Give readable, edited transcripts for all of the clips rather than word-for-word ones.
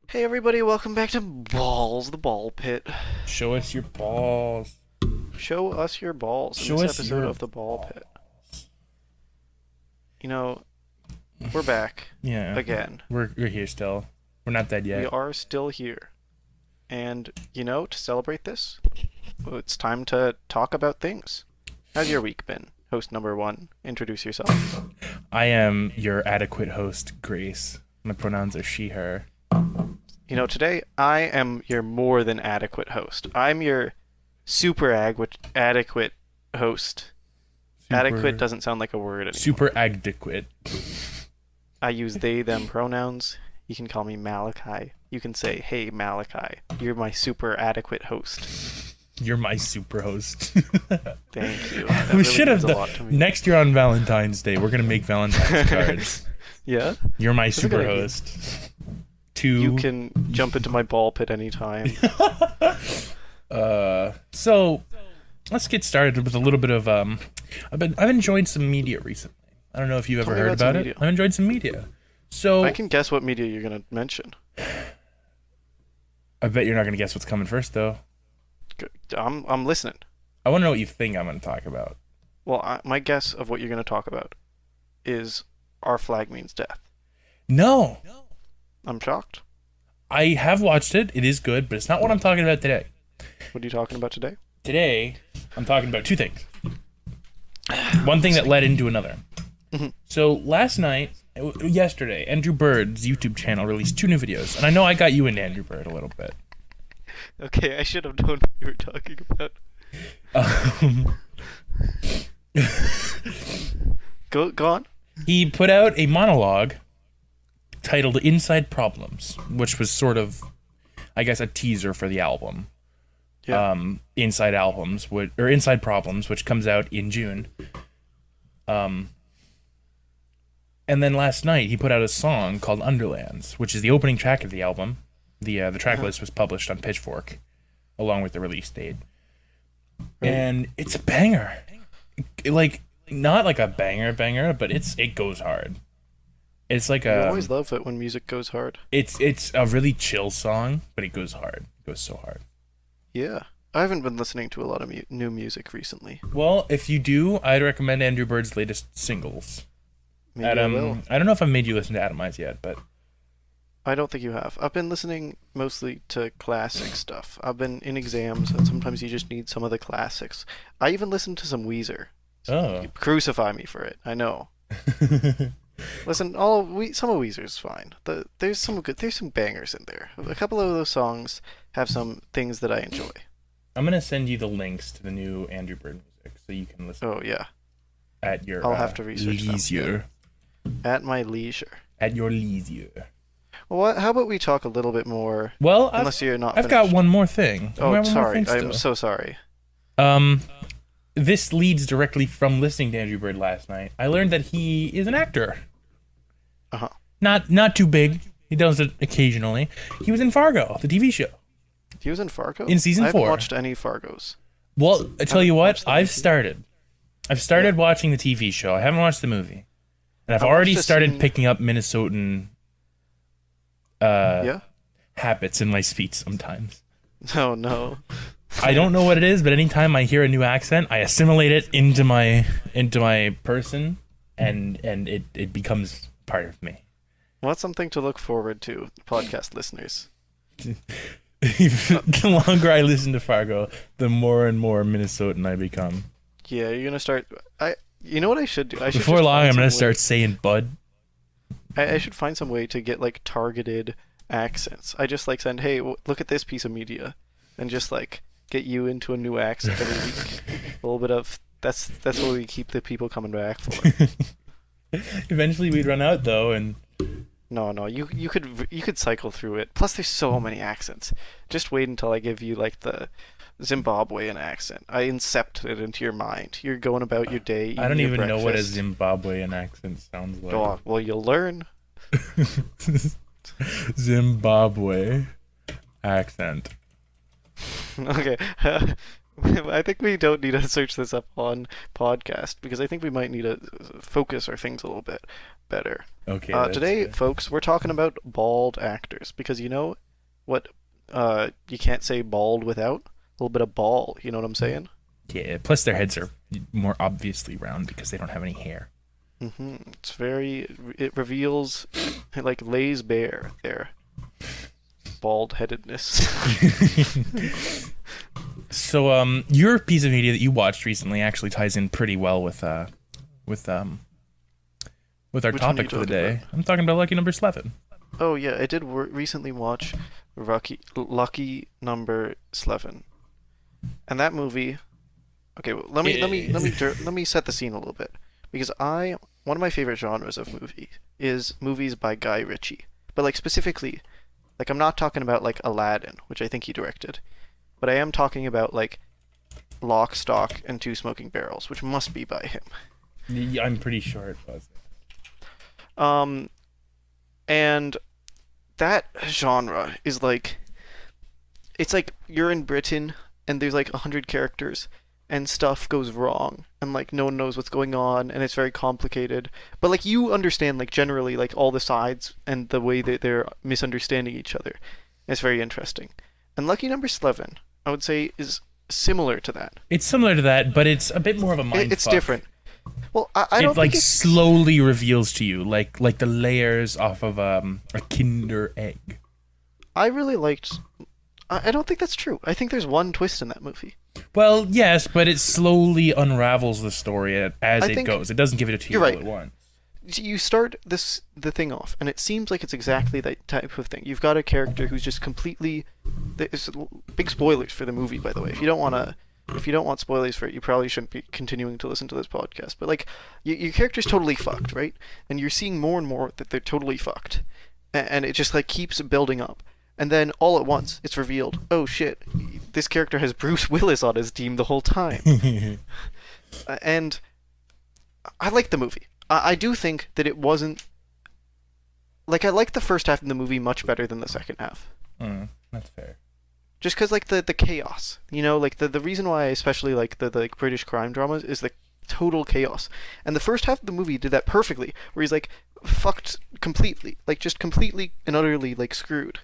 Hey everybody, welcome back to Balls, the Ball Pit. Show us your balls. Show us your balls in Show this us episode your of the Ball Pit. balls. You know, we're back Yeah. again. We're here still. We're not dead We yet. are still here. And, to celebrate this, it's time to talk about things. How's your week been? Host number one, introduce yourself. I am your adequate host, Grace. My pronouns are she, her. Today I am your more than adequate host. I'm your super adequate host. Adequate doesn't sound like a word anymore. Super adequate. I use they, them pronouns. You can call me Malachi. You can say, hey, Malachi, you're my super adequate host. You're my super host. Thank you. That We really should have means a lot to me. next year on Valentine's Day. We're gonna make Valentine's cards. Yeah? You're my a super good idea. host. Two. You can jump into my ball pit anytime. So let's get started with a little bit of I've enjoyed some media recently. I don't know if you've ever Tell me heard about some about it. media. I've enjoyed some media. So I can guess what media you're going to mention. I bet you're not gonna guess what's coming first though. I'm listening. I want to know what you think I'm gonna talk about. Well, my guess of what you're going to talk about is Our Flag Means Death. No, I'm shocked. I have watched it. It is good, but it's not what I'm talking about today. What are you talking about today? Today, I'm talking about two things. One thing that led into another. So yesterday, Andrew Bird's YouTube channel released two new videos, and I know I got you into Andrew Bird a little bit. Okay, I should have known what you were talking about. Go on. He put out a monologue titled Inside Problems, which was sort of, I guess, a teaser for the album. Yeah. Inside Problems, which comes out in June. And then last night he put out a song called Underlands, which is the opening track of the album. The track list was published on Pitchfork, along with the release date. Right. And it's a banger. Like, not like a banger, but it goes hard. It's like I always love it when music goes hard. it's a really chill song, but it goes hard. It goes so hard. Yeah. I haven't been listening to a lot of new music recently. Well, if you do, I'd recommend Andrew Bird's latest singles. Maybe I will. I don't know if I've made you listen to Atomize yet, but I don't think you have. I've been listening mostly to classic stuff. I've been in exams, and sometimes you just need some of the classics. I even listened to some Weezer. oh. You crucify me for it. I know. Listen, some of Weezer's fine. There's some bangers in there. A couple of those songs have some things that I enjoy. I'm gonna send you the links to the new Andrew Bird music so you can listen Oh yeah, at your I'll have to research them. leisure. at my leisure. At your leisure. Well, how about we talk a little bit more? Well, Unless you're not. I've got finished. one more thing. I Oh, have one more sorry. thing I'm still. so sorry. This leads directly from listening to Andrew Bird last night. I learned that he is an actor. Uh-huh. Not too big. He does it occasionally. He was in Fargo, the TV show. He was in Fargo? In season I haven't 4. watched any Fargos. Well, I tell you what, watched the I've movie. started. I've started watching the TV show. I haven't watched the movie. And I've I already watched a started scene- picking up Minnesotan Yeah? habits in my speech sometimes. Oh, no. I don't know what it is, but anytime I hear a new accent, I assimilate it into my person, and it becomes part of me. Well, that's something to look forward to, podcast listeners. The longer I listen to Fargo, the more and more Minnesotan I become. Yeah, you're gonna start. You know what I should do? I should Before just long, find I'm gonna some start way- saying "bud." I should find some way to get like targeted accents. I just like send, hey, look at this piece of media, and just like get you into a new accent every week. A little bit of that's what we keep the people coming back for. Eventually, we'd run out though, and No, you could cycle through it. Plus, there's so many accents. Just wait until I give you like the Zimbabwean accent. I incept it into your mind. You're going about your day. I don't eating your even know what a breakfast. Zimbabwean accent sounds like. Oh, well, you'll learn. Zimbabwe accent. Okay. I think we don't need to search this up on podcast because I think we might need to focus our things a little bit better. Okay. Today, folks, we're talking about bald actors because you know what you can't say bald without a little bit of ball. You know what I'm saying? Yeah. Plus, their heads are more obviously round because they don't have any hair. It's it reveals, it like lays bare their bald-headedness. So, your piece of media that you watched recently actually ties in pretty well with our Which one are you topic for the talking day. about? I'm talking about Lucky Number 11. Oh yeah, I did recently watch Lucky Number 11, and that movie. Okay, well, let me set the scene a little bit because one of my favorite genres of movie is movies by Guy Ritchie, but like specifically, like I'm not talking about like Aladdin, which I think he directed, but I am talking about like Lock, Stock, and Two Smoking Barrels, which must be by him. Yeah, I'm pretty sure it was. And that genre is like, it's like you're in Britain and there's like 100 characters and stuff goes wrong and like no one knows what's going on and it's very complicated. But like you understand like generally like all the sides and the way that they're misunderstanding each other. It's very interesting. And Lucky Number 11, I would say, is similar to that. It's similar to that, but it's a bit more of a mindfuck. It's different. Well, I don't it like think it's... slowly reveals to you, like the layers off of a Kinder egg. I really liked... I don't think that's true. I think there's one twist in that movie. Well, yes, but it slowly unravels the story as it think goes. It doesn't give it to you you're all right. at once. You start the thing off, and it seems like it's exactly that type of thing. You've got a character who's just completely... There's big spoilers for the movie, by the way. If you don't want spoilers for it, you probably shouldn't be continuing to listen to this podcast. But like, your character's totally fucked, right? And you're seeing more and more that they're totally fucked, and it just like keeps building up. And then all at once, it's revealed, oh shit, this character has Bruce Willis on his team the whole time. And I like the movie. I do think that it wasn't... Like, I like the first half of the movie much better than the second half. That's fair. Just because, like, the chaos. You know, like, the reason why I especially like the like British crime dramas is the total chaos. And the first half of the movie did that perfectly, where he's, like, fucked completely. Like, just completely and utterly, like, screwed.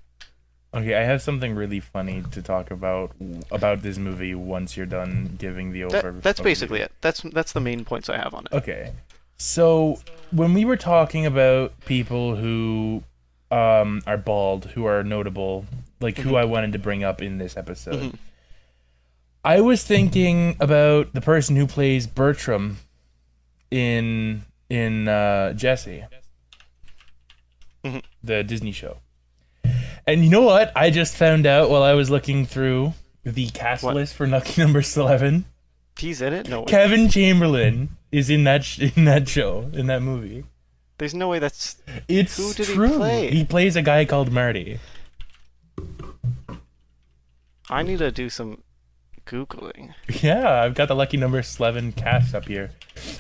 Okay, I have something really funny to talk about this movie once you're done giving the That's basically it. That's the main points I have on it. Okay. So, when we were talking about people who are bald, who are notable, like who I wanted to bring up in this episode, I was thinking about the person who plays Bertram in Jessie, the Disney show. And you know what? I just found out while I was looking through the cast list for Lucky Number 11. He's in it? No way. Kevin Chamberlain is in that show, in that movie. There's no way that's... It's Who did true. he play? He plays a guy called Marty. I need to do some Googling. Yeah, I've got the Lucky Number 11 cast up here.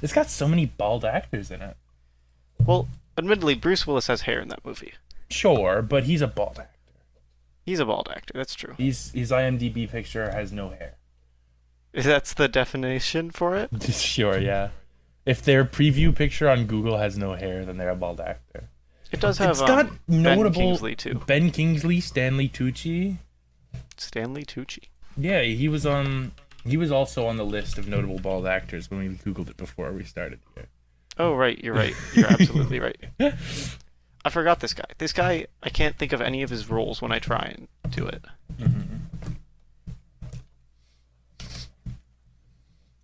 It's got so many bald actors in it. Well, admittedly, Bruce Willis has hair in that movie. Sure, but he's a bald actor. He's a bald actor, that's true. His IMDb picture has no hair. That's the definition for it? Sure, yeah. If their preview picture on Google has no hair, then they're a bald actor. It does have It's got notable Ben Kingsley, too. Ben Kingsley, Stanley Tucci. Stanley Tucci. Yeah, he was also on the list of notable bald actors when we Googled it before we started here. Oh, right, you're right. You're absolutely right. I forgot this guy. This guy, I can't think of any of his roles when I try and do it.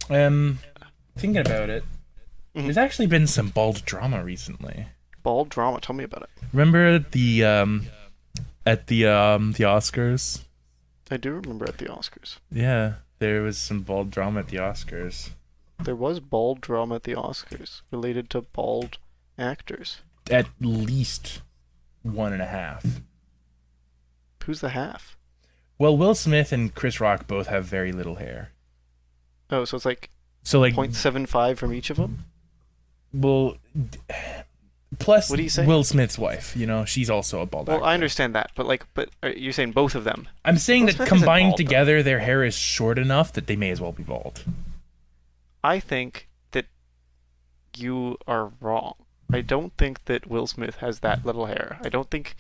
Thinking about it, there's actually been some bald drama recently. Bald drama, tell me about it. Remember at the Oscars? I do remember at the Oscars. Yeah, there was some bald drama at the Oscars. There was bald drama at the Oscars related to bald actors. At least 1.5. Who's the half? Well, Will Smith and Chris Rock both have very little hair. Oh, so it's like So like 0.75 from each of them? Well, Plus, What do you say? Will Smith's wife, she's also a bald Well, actor. I understand that, but you're saying both of them. I'm saying Will that Smith isn't combined bald, though. together, their hair is short enough that they may as well be bald. I think that you are wrong. I don't think that Will Smith has that little hair. I don't think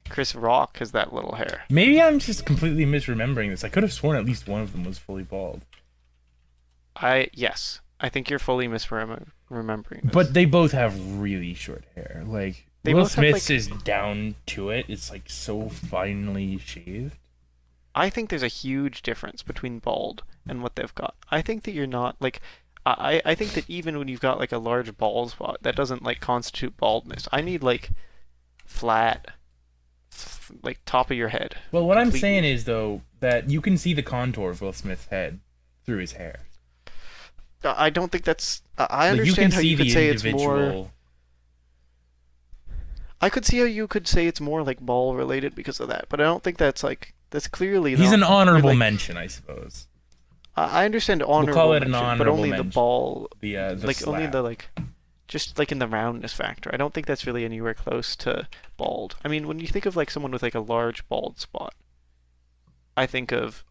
Chris Rock has that little hair. Maybe I'm just completely misremembering this. I could have sworn at least one of them was fully bald. Yes, I think you're fully misremembering this. But they both have really short hair. Like, They Will both have, Smith's like- is down to it. It's like so finely shaved. I think there's a huge difference between bald and what they've got. I think that you're not like. I think that even when you've got like a large bald spot, that doesn't like constitute baldness. I need like flat, like top of your head. Well, what I'm Completely. saying is, though, that you can see the contour of Will Smith's head through his hair. I don't think that's. I Like, understand how see you could the say it's more. individual. I could see how you could say it's more like ball related because of that, but I don't think that's like that's clearly. He's not, an honorable like, mention, I suppose. I understand honorable call it an mention, but honorable only the mention. ball, The like only slap. the like, just like in the roundness factor. I don't think that's really anywhere close to bald. I mean, when you think of like someone with like a large bald spot, I think of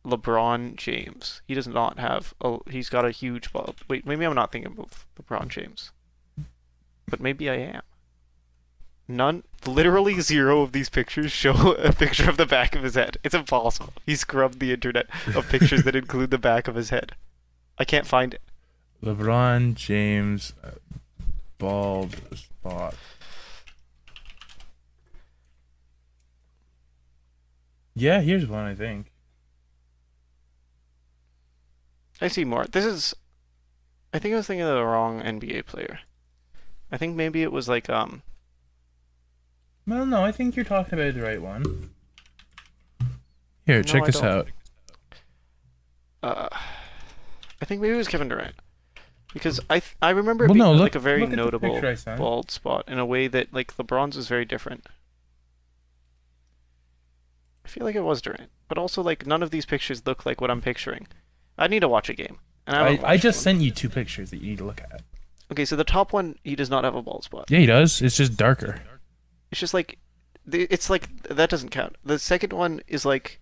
LeBron James. He does not have he's got a huge bald. Wait, maybe I'm not thinking of LeBron James, but maybe I am. Literally zero of these pictures show a picture of the back of his head. It's impossible. He scrubbed the internet of pictures that include the back of his head. I can't find it. LeBron James, bald spot. Yeah, here's one, I think. I see more. I think I was thinking of the wrong NBA player. I think maybe it was like Well, no, I think you're talking about the right one. Here, No, check I this don't. out. I think maybe it was Kevin Durant. Because I remember it Well, being no, like look- a very look at the notable picture I sent. bald spot in a way that like LeBron's is very different. I feel like it was Durant, but also like none of these pictures look like what I'm picturing. I need to watch a game, and I haven't I watched just one. sent you two pictures that you need to look at. Okay, so the top one, he does not have a bald spot. Yeah, he does. It's just darker. It's just like, it's like that doesn't count. The second one is like,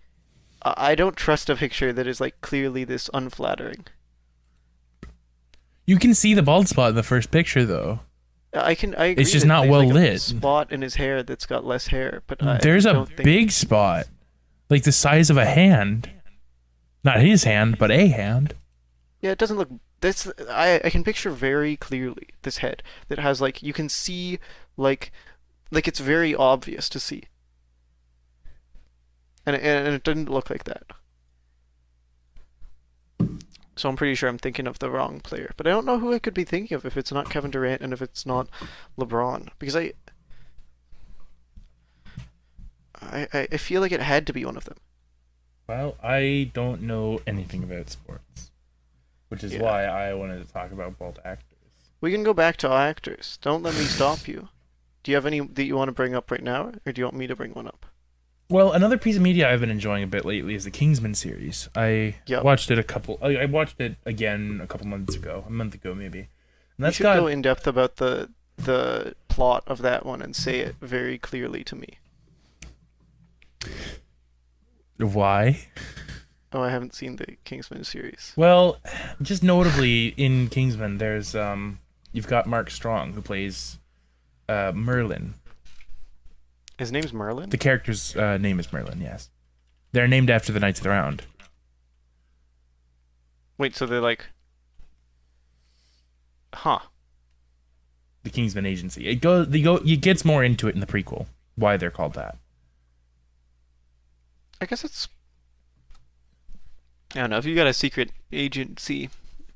I don't trust a picture that is like clearly this unflattering. You can see the bald spot in the first picture, though. I agree just that not there's, well like, a lit. spot in his hair that's got less hair, but I There's a don't think... big spot, like the size of a hand. Not his hand, but a hand. Yeah, it doesn't look. This I can picture very clearly this head that has like you can see like it's very obvious to see, and it didn't look like that. So I'm pretty sure I'm thinking of the wrong player, but I don't know who I could be thinking of if it's not Kevin Durant and if it's not LeBron, because I feel like it had to be one of them. Well, I don't know anything about sports, which is Yeah. why I wanted to talk about bald actors. We can go back to actors. Don't let me stop you. Do you have any that you want to bring up right now, or do you want me to bring one up? Well, another piece of media I've been enjoying a bit lately is the Kingsman series. I Yep. watched it I watched it again a month ago maybe. And You that's should got go in depth about the plot of that one and say it very clearly to me. why? Oh, I haven't seen the Kingsman series. Well, just notably in Kingsman, there's you've got Mark Strong who plays Merlin. His name's Merlin? The character's name is Merlin. Yes, they're named after the Knights of the Round. Wait, so they're like... Huh. The Kingsman Agency. It gets more into it in the prequel. Why they're called that. I guess it's... I don't know, if you got a secret agency,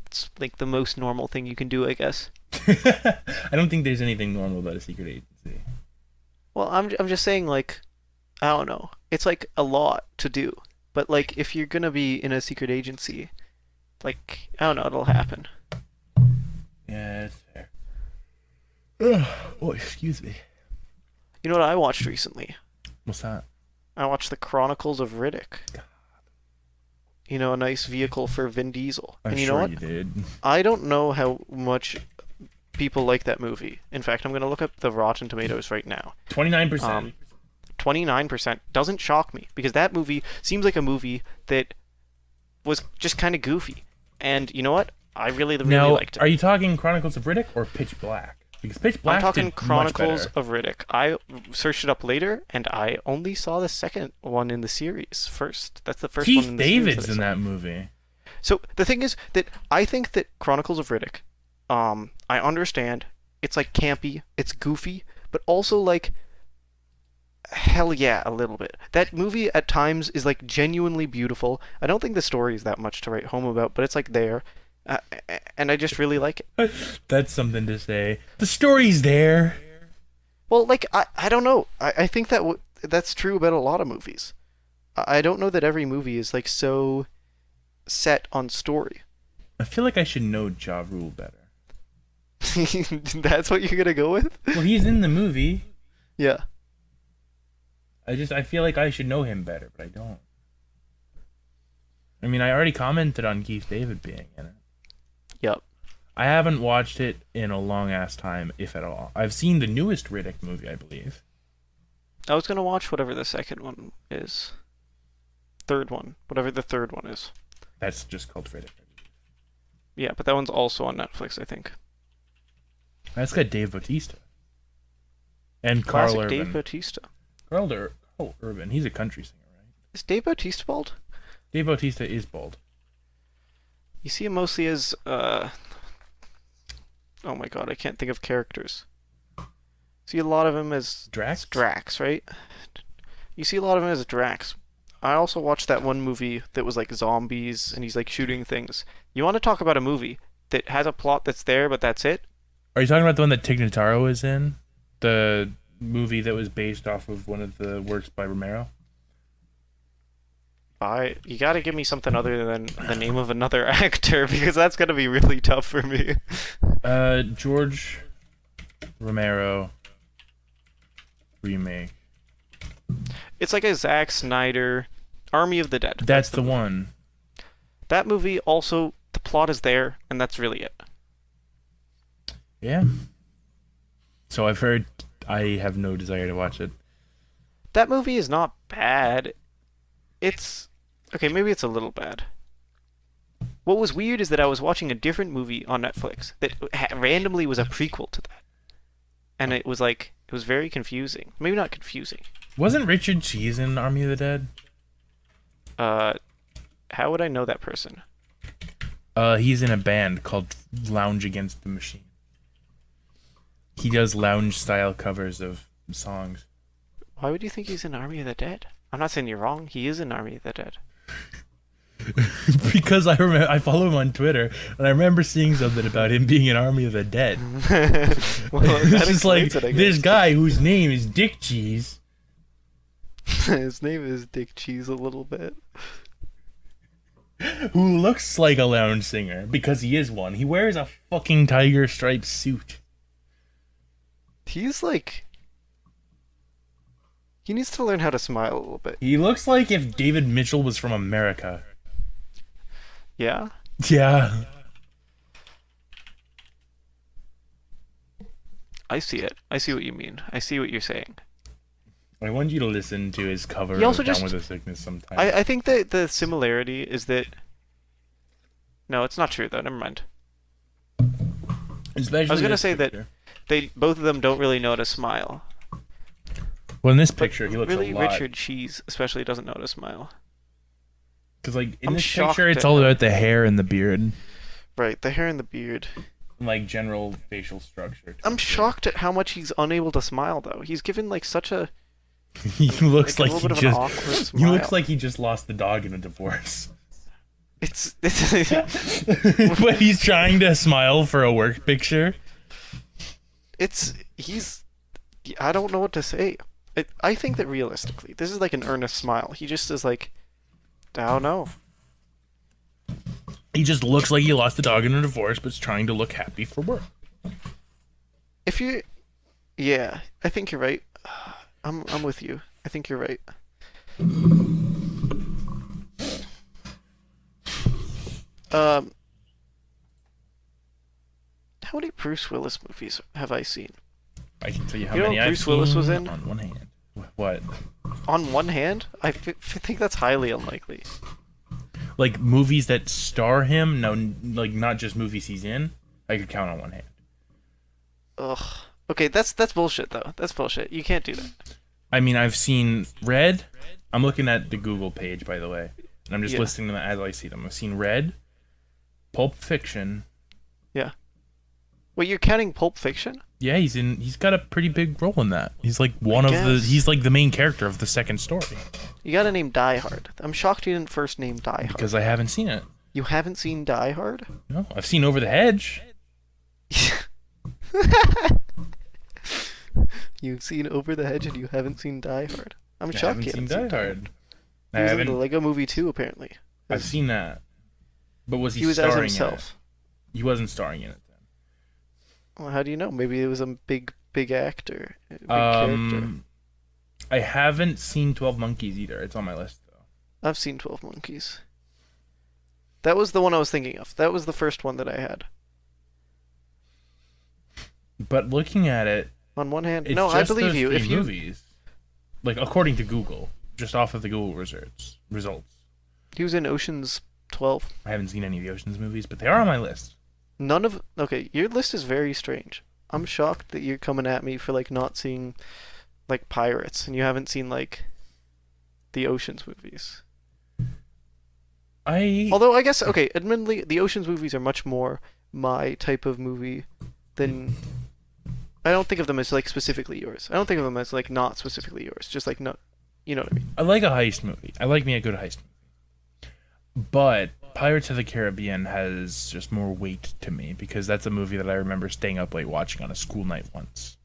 it's like the most normal thing you can do, I guess. I don't think there's anything normal about a secret agency. Well, I'm just saying, like, I don't know. It's like a lot to do. But like, if you're gonna be in a secret agency, like, I don't know, it'll happen. Yeah, that's fair. Ugh. Oh, excuse me. You know what I watched recently? What's that? I watched the Chronicles of Riddick. You know, a nice vehicle for Vin Diesel. I'm And you sure know what? you did. I don't know how much people like that movie. In fact, I'm gonna look up the Rotten Tomatoes right now. 29%. 29% doesn't shock me because that movie seems like a movie that was just kind of goofy. And you know what? I really Now, liked it. are you talking Chronicles of Riddick or Pitch Black? Because Pitch Black I'm talking did Chronicles much better. of Riddick. I searched it up later, and I only saw the second one in the series first. That's the first one Keith in the series David's that I in saw. that movie. So the thing is that I think that Chronicles of Riddick, I understand it's like campy, it's goofy, but also like, hell yeah, a little bit. That movie at times is like genuinely beautiful. I don't think the story is that much to write home about, but it's like there, uh, and I just really like it. That's something to say. The story's there. Well, like I don't know. I think that that's true about a lot of movies. I don't know that every movie is like so set on story. I feel like I should know Ja Rule better. That's what you're gonna go with? Well, he's in the movie. Yeah. I feel like I should know him better, but I don't. I mean, I already commented on Keith David being in it. Yep. I haven't watched it in a long ass time, if at all. I've seen the newest Riddick movie, I believe. I was gonna watch whatever the second one is. Third one. Whatever the third one is. That's just called Riddick. Yeah, but that one's also on Netflix, I think. That's got Dave Bautista. And Classic Carl Urban. Dave Bautista. Carl Urban. He's a country singer, right? Is Dave Bautista bald? Dave Bautista is bald. You see him mostly as oh my god, I can't think of characters. See a lot of him as Drax, right? You see a lot of him as Drax. I also watched that one movie that was like zombies and he's like shooting things. You want to talk about a movie that has a plot that's there but that's it? Are you talking about the one that Tig Notaro is in? The movie that was based off of one of the works by Romero? You gotta give me something other than the name of another actor because that's gonna be really tough for me. George Romero remake. It's like a Zack Snyder Army of the Dead. That's the one. That movie also, the plot is there and that's really it. Yeah. So I've heard. I have no desire to watch it. That movie is not bad. It's okay, maybe it's a little bad. What was weird is that I was watching a different movie on Netflix that randomly was a prequel to that. And it was very confusing. Maybe not confusing. Wasn't Richard Cheese in Army of the Dead? How would I know that person? He's in a band called Lounge Against the Machine. He does lounge style covers of songs. Why would you think he's in Army of the Dead? I'm not saying you're wrong. He is in Army of the Dead. Because I follow him on Twitter, and I remember seeing something about him being in Army of the Dead. Well, This is like explains it, I this guess. guy whose name is Dick Cheese. His name is Dick Cheese a little bit. Who looks like a lounge singer because he is one. He wears a fucking tiger striped suit. He's like... He needs to learn how to smile a little bit. He looks like if David Mitchell was from America. Yeah? Yeah. I see it. I see what you mean. I see what you're saying. I want you to listen to his cover He also of Down just- with the Sickness sometime. I think that the similarity is that... No, it's not true though. Never mind. Especially I was gonna this say that- picture. Both of them don't really know how to smile. Well, in this But picture, he looks really, a lot. Richard Cheese especially doesn't know how to smile. Because, like, in I'm this shocked picture, it's at all him. about the hair and the beard. Right, the hair and the beard. And, like, general facial structure. I'm shocked at how much he's unable to smile though. He's given like such a He looks like like, a little he bit of an just. awkward He smile. looks like he just lost the dog in a divorce. it's But he's trying to smile for a work picture. he's I don't know what to say. I think that realistically, this is like an earnest smile. He just is like, I don't know. He just looks like he lost the dog in a divorce, but is trying to look happy for work. If you, yeah, I think you're right. I'm with you. I think you're right. How many Bruce Willis movies have I seen? I can tell you how You know many what I've Bruce Willis was seen in? on one hand. What? On one hand, I think that's highly unlikely. Like movies that star him? No, like not just movies he's in. I could count on one hand. Ugh. Okay, that's bullshit though. That's bullshit. You can't do that. I mean, I've seen Red. I'm looking at the Google page, by the way, and I'm just Yeah. listing them as I see them. I've seen Red, Pulp Fiction. Yeah. Wait, you're counting Pulp Fiction? Yeah, he's got a pretty big role in that. He's like guess. he's like the main character of the second story. You gotta name Die Hard. I'm shocked you didn't first name Die Hard. Because I haven't seen it. You haven't seen Die Hard? No, I've seen Over the Hedge. You've seen Over the Hedge and you haven't seen Die Hard. I'm I shocked haven't you seen haven't Die seen Hard. He I was in haven't. the Lego Movie 2, apparently. I've seen that. But was he was as starring himself. in it? He wasn't starring in it then. Well, how do you know? Maybe it was a big actor. A big character. I haven't seen 12 Monkeys either. It's on my list though. I've seen 12 Monkeys. That was the one I was thinking of. That was the first one that I had. But looking at it, On one hand, it's no, I just believe those you. three If you movies, like according to Google, just off of the Google results. he was in Ocean's 12. I haven't seen any of the Ocean's movies, but they are on my list. Okay, your list is very strange. I'm shocked that you're coming at me for like not seeing like Pirates and you haven't seen like the Ocean's movies. Although I guess okay, admittedly the Ocean's movies are much more my type of movie than I don't think of them as like specifically yours. I don't think of them as like not specifically yours. Just like not, you know what I mean? I like a heist movie. I like me a good heist movie. But Pirates of the Caribbean has just more weight to me because that's a movie that I remember staying up late watching on a school night once.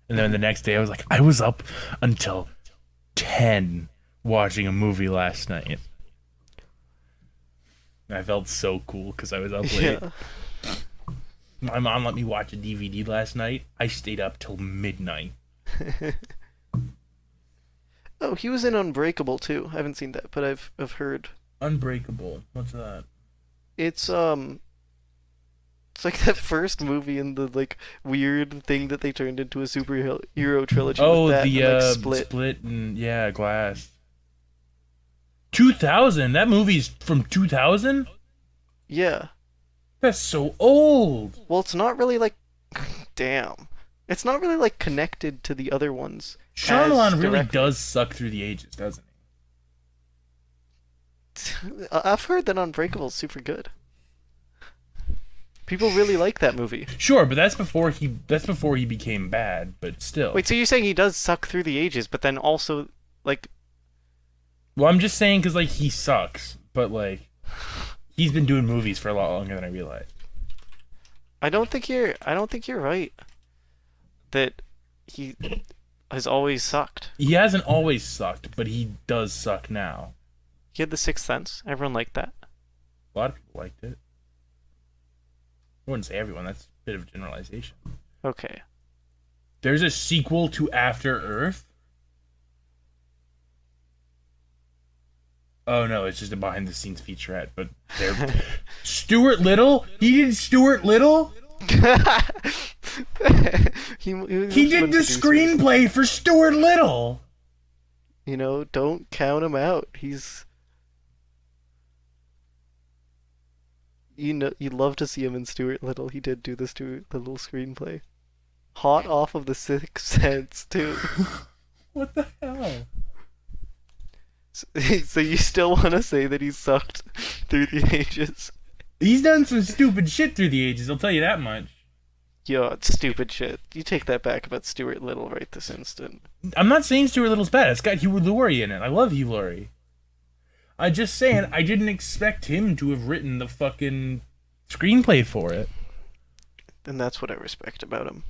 And then the next day I was like, I was up until 10 watching a movie last night. And I felt so cool because I was up late. Yeah. My mom let me watch a DVD last night. I stayed up till midnight. Oh, he was in Unbreakable too. I haven't seen that, but I've heard. Unbreakable. What's that? It's like that first movie in the like weird thing that they turned into a superhero trilogy. Oh, with that the and, like, Split and yeah, Glass. 2000. That movie's from 2000. Yeah. That's so old. Well, it's not really like, damn. It's not really like connected to the other ones. Shyamalan really directly. does suck through the ages, doesn't he? I've heard that Unbreakable's super good. People really like that movie. Sure, but that's before he became bad. But still. Wait, so you're saying he does suck through the ages, but then also like? Well, I'm just saying because like he sucks, but like he's been doing movies for a lot longer than I realized. I don't think you're right. That he has always sucked. He hasn't always sucked, but he does suck now. He had The Sixth Sense. Everyone liked that. A lot of people liked it. I wouldn't say everyone. That's a bit of a generalization. Okay. There's a sequel to After Earth. Oh no, it's just a behind-the-scenes featurette. But they're Stuart Little. He did Stuart Little. he Did the screenplay for Stuart Little. You know, don't count him out. He's. You know, you'd love to see him in Stuart Little. He did do the Stuart Little screenplay. Hot off of The Sixth Sense, too. What the hell? So you still want to say that he sucked through the ages? He's done some stupid shit through the ages, I'll tell you that much. Yo, it's stupid shit. You take that back about Stuart Little right this instant. I'm not saying Stuart Little's bad. It's got Hugh Laurie in it. I love Hugh Laurie. I'm just saying I didn't expect him to have written the fucking screenplay for it. And that's what I respect about him.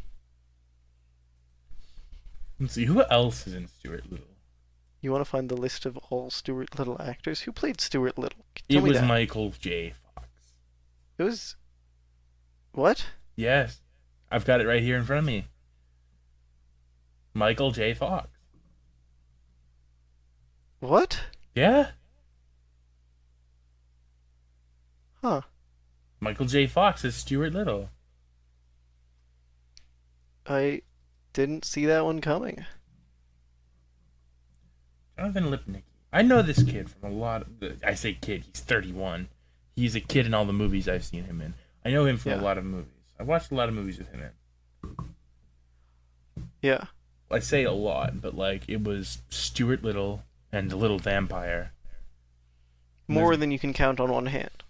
Let's see, who else is in Stuart Little? You want to find the list of all Stuart Little actors? Who played Stuart Little? It was Michael J. Fox. It was... What? Yes. I've got it right here in front of me. Michael J. Fox. What? Yeah. Huh. Michael J. Fox is Stuart Little. I didn't see that one coming. Jonathan Lipnicki. I know this kid from a lot of I say kid, he's 31. He's a kid in all the movies I've seen him in. I know him from a lot of movies. I watched a lot of movies with him in. Yeah. I say a lot, but like it was Stuart Little and The Little Vampire. More than you can count on one hand.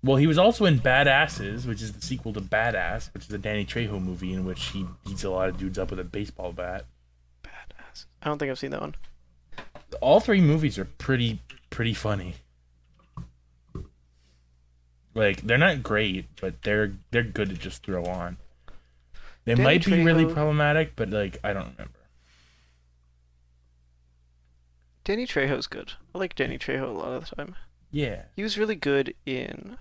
Well, he was also in Badasses, which is the sequel to Badass, which is a Danny Trejo movie in which he beats a lot of dudes up with a baseball bat. Badass. I don't think I've seen that one. All three movies are pretty funny. Like they're not great, but they're good to just throw on. They Danny might be really Trejo- problematic, but like I don't remember. Danny Trejo's good. I like Danny Trejo a lot of the time. Yeah. He was really good in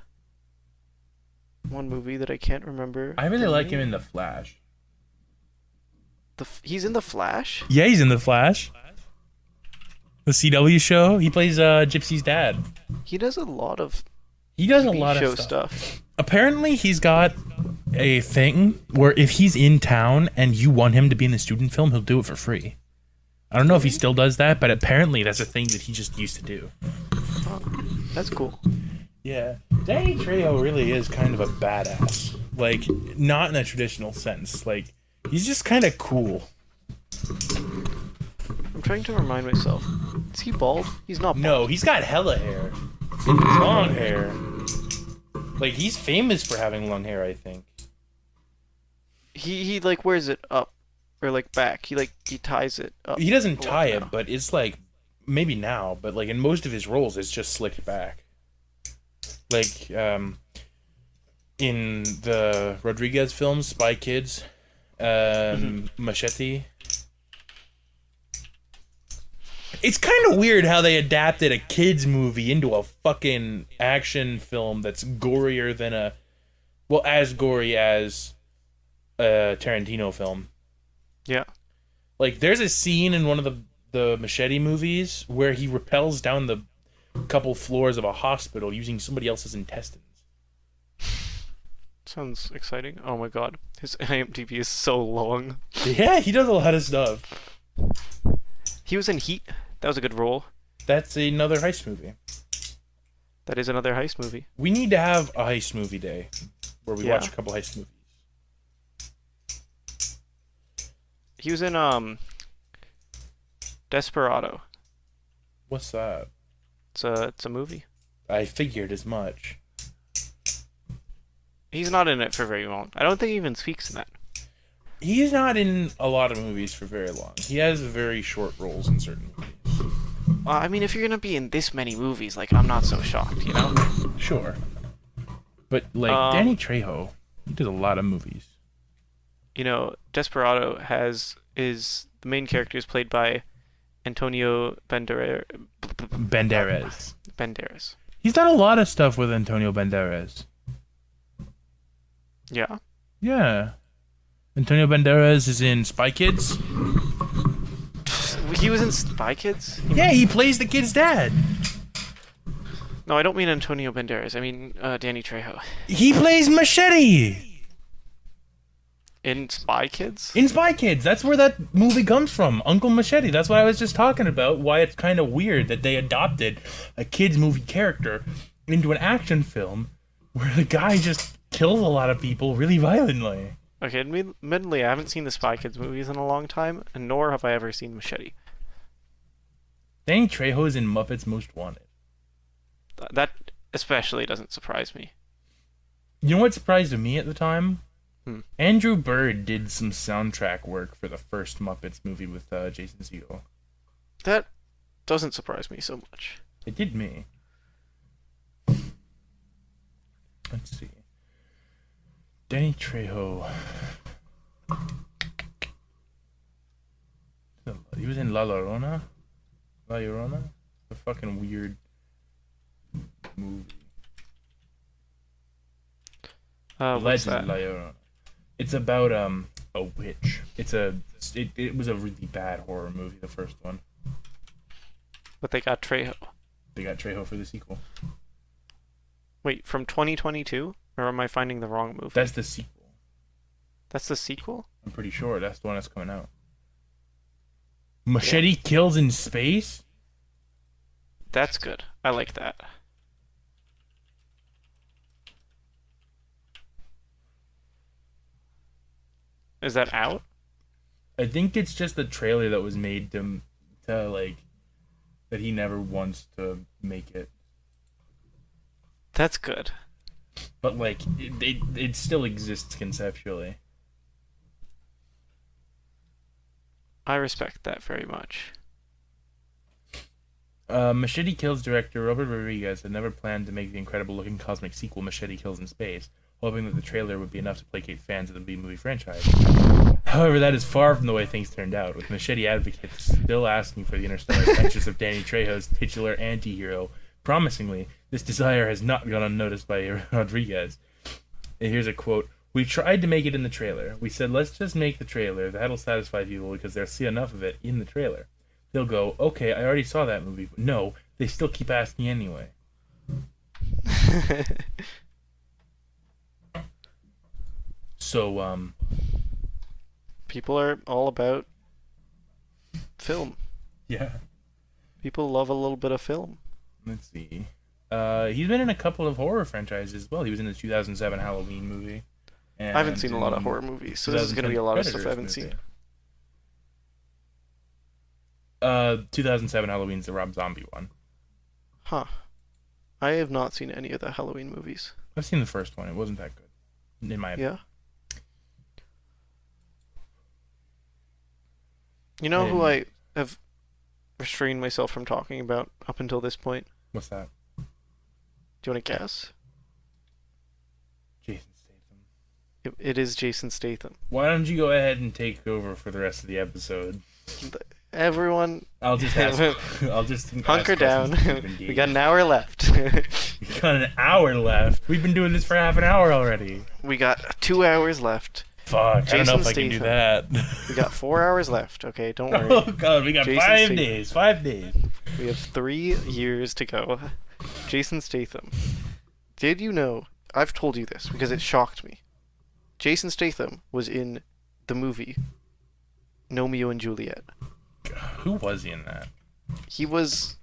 one movie that I can't remember. I really the like him name. in The Flash. He's in The Flash? Yeah, he's in The Flash. The CW show. He plays Gypsy's dad. He does a lot of He does a TV lot show of stuff. Apparently, he's got a thing where if he's in town and you want him to be in the student film, he'll do it for free. I don't know if he still does that, but apparently that's a thing that he just used to do. Oh, that's cool. Yeah. Danny Trejo really is kind of a badass. Like, not in a traditional sense. Like, he's just kind of cool. I'm trying to remind myself. Is he bald? He's not bald. No, he's got hella hair. Long hair. Like, he's famous for having long hair, I think. He like wears it up or like back. He ties it up. He doesn't a lot tie now. it, but it's like, maybe now, but like in most of his roles, it's just slicked back. Like, in the Rodriguez films, Spy Kids, Machete. It's kind of weird how they adapted a kids movie into a fucking action film that's gorier than as gory as a Tarantino film. Yeah. Like, there's a scene in one of the Machete movies where he rappels down the couple floors of a hospital using somebody else's intestines. Sounds exciting. Oh my god. His IMDb is so long. Yeah, he does a lot of stuff. He was in Heat. That was a good role. That's another heist movie. That is another heist movie. We need to have a heist movie day where we watch a couple heist movies. He was in Desperado. What's that? It's a movie. I figured as much. He's not in it for very long. I don't think he even speaks in that. He's not in a lot of movies for very long. He has very short roles in certain movies. I mean, if you're gonna be in this many movies, like, I'm not so shocked, you know? Sure. But, like, Danny Trejo, he did a lot of movies. You know, Desperado is the main character is played by Antonio Banderas. Banderas. He's done a lot of stuff with Antonio Banderas. Yeah. Yeah. Antonio Banderas is in Spy Kids. He was in Spy Kids? Yeah, he plays the kid's dad. No, I don't mean Antonio Banderas. I mean Danny Trejo. He plays Machete In Spy Kids? in Spy Kids. That's where that movie comes from, Uncle Machete. That's what I was just talking about. Why it's kind of weird that they adopted a kids movie character into an action film where the guy just kills a lot of people really violently. Okay, admittedly, I haven't seen the Spy Kids movies in a long time, and nor have I ever seen Machete. Danny Trejo is in Muppets Most Wanted. That especially doesn't surprise me. You know what surprised me at the time? Hmm. Andrew Bird did some soundtrack work for the first Muppets movie with Jason Segel. That doesn't surprise me so much. It did me. Let's see. Danny Trejo. He was in La Llorona? La Llorona? A fucking weird movie. What's Legend that? La Llorona. It's about a witch. It was a really bad horror movie, the first one. But they got Trejo. They got Trejo for the sequel. Wait, from 2022? Or am I finding the wrong movie? That's the sequel. That's the sequel? I'm pretty sure that's the one that's coming out. Machete Kills in Space? That's good. I like that. Is that out? I think it's just the trailer that was made to like, that he never wants to make it. That's good. But like, it still exists conceptually. I respect that very much. Machete Kills director Robert Rodriguez had never planned to make the incredible-looking cosmic sequel Machete Kills in Space, hoping that the trailer would be enough to placate fans of the B-movie franchise. However, that is far from the way things turned out, with Machete advocates still asking for the interstellar adventures of Danny Trejo's titular anti-hero. Promisingly, this desire has not gone unnoticed by Rodriguez. And here's a quote. "We tried to make it in the trailer. We said, let's just make the trailer. That'll satisfy people because they'll see enough of it in the trailer. They'll go, okay, I already saw that movie." But no, they still keep asking anyway. So, People are all about film. yeah. People love a little bit of film. Let's see. He's been in a couple of horror franchises as well. He was in the 2007 Halloween movie. And I haven't seen a lot of horror movies, so this is going to be a lot of stuff I haven't seen. 2007 Halloween's the Rob Zombie one. Huh. I have not seen any of the Halloween movies. I've seen the first one. It wasn't that good, in my opinion. Yeah. You know who I have restrained myself from talking about up until this point? What's that? Do you want to guess? Jason Statham. It is Jason Statham. Why don't you go ahead and take over for the rest of the episode? Everyone, I'll just ask. I'll just hunker ask down. We got an hour left. We got an hour left. We've been doing this for half an hour already. We got 2 hours left. Fuck, I don't know if Jason I can do Statham. that. We got 4 hours left. Okay, don't worry. Oh god, we got Jason 5 Statham. days. 5 days. We have 3 years to go. Jason Statham. Did you know? I've told you this because it shocked me. Jason Statham was in the movie Romeo and Juliet. Who was he in that? He was.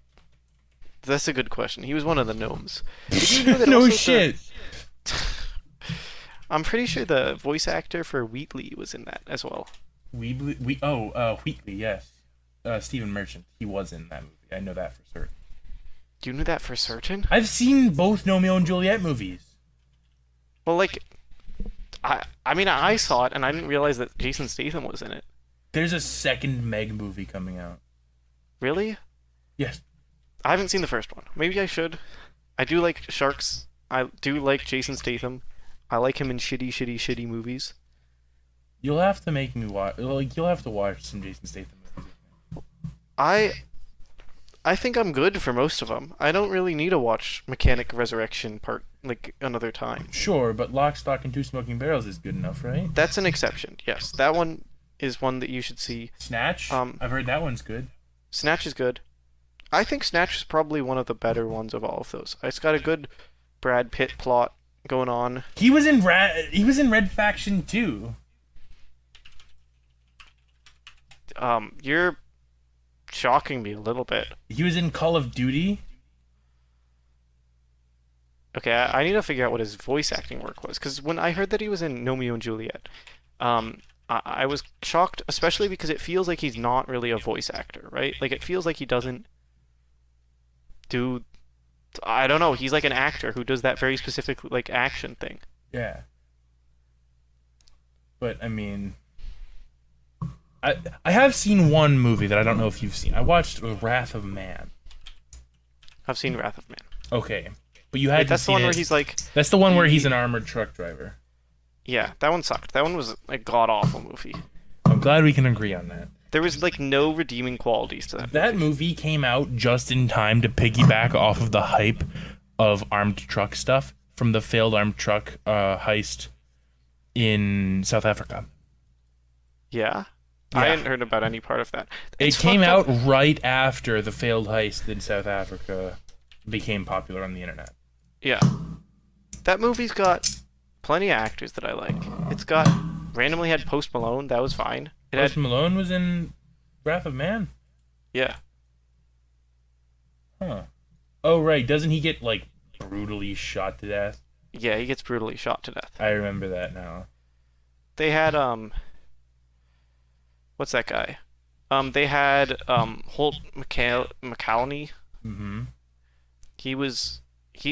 That's a good question. He was one of the gnomes. Did you know that No also shit. I'm pretty sure the voice actor for Wheatley was in that as well. Wheatley, yes. Stephen Merchant. He was in that movie. I know that for certain. Do you know that for certain? I've seen both Romeo and Juliet movies. Well, like, I mean, I saw it and I didn't realize that Jason Statham was in it. There's a second Meg movie coming out. Really? Yes. I haven't seen the first one. Maybe I should. I do like sharks. I do like Jason Statham. I like him in shitty movies. You'll have to make me watch. Like, you'll have to watch some Jason Statham movies. I think I'm good for most of them. I don't really need to watch Mechanic Resurrection part like another time. Sure, but Lock, Stock, and Two Smoking Barrels is good enough, right? That's an exception. Yes, that one is one that you should see. Snatch? I've heard that one's good. Snatch is good. I think Snatch is probably one of the better ones of all of those. It's got a good Brad Pitt plot going on. He was in Red Faction too. You're shocking me a little bit. He was in Call of Duty. Okay, I need to figure out what his voice acting work was, because when I heard that he was in Romeo and Juliet, I was shocked, especially because it feels like he's not really a voice actor, right? Like, it feels like he doesn't do... I don't know, he's like an actor who does that very specific, like, action thing. Yeah. But, I mean... I have seen one movie that I don't know if you've seen. I watched Wrath of Man. I've seen Wrath of Man. Okay. But you had to That's see the one it. where he's like... That's the one where he's an armored truck driver. Yeah, that one sucked. That one was a god-awful movie. I'm glad we can agree on that. There was, like, no redeeming qualities to that. That movie came out just in time to piggyback off of the hype of armed truck stuff from the failed armed truck heist in South Africa. Yeah? Yeah. I hadn't heard about any part of that. It came out right after the failed heist in South Africa became popular on the internet. Yeah. That movie's got plenty of actors that I like. It's got randomly had Post Malone. That was fine. It Post had Malone was in Wrath of Man? yeah. Huh. Oh, right. Doesn't he get, like, brutally shot to death? Yeah, he gets brutally shot to death. I remember that now. They had what's that guy? They had Holt McCallany. Mm-hmm.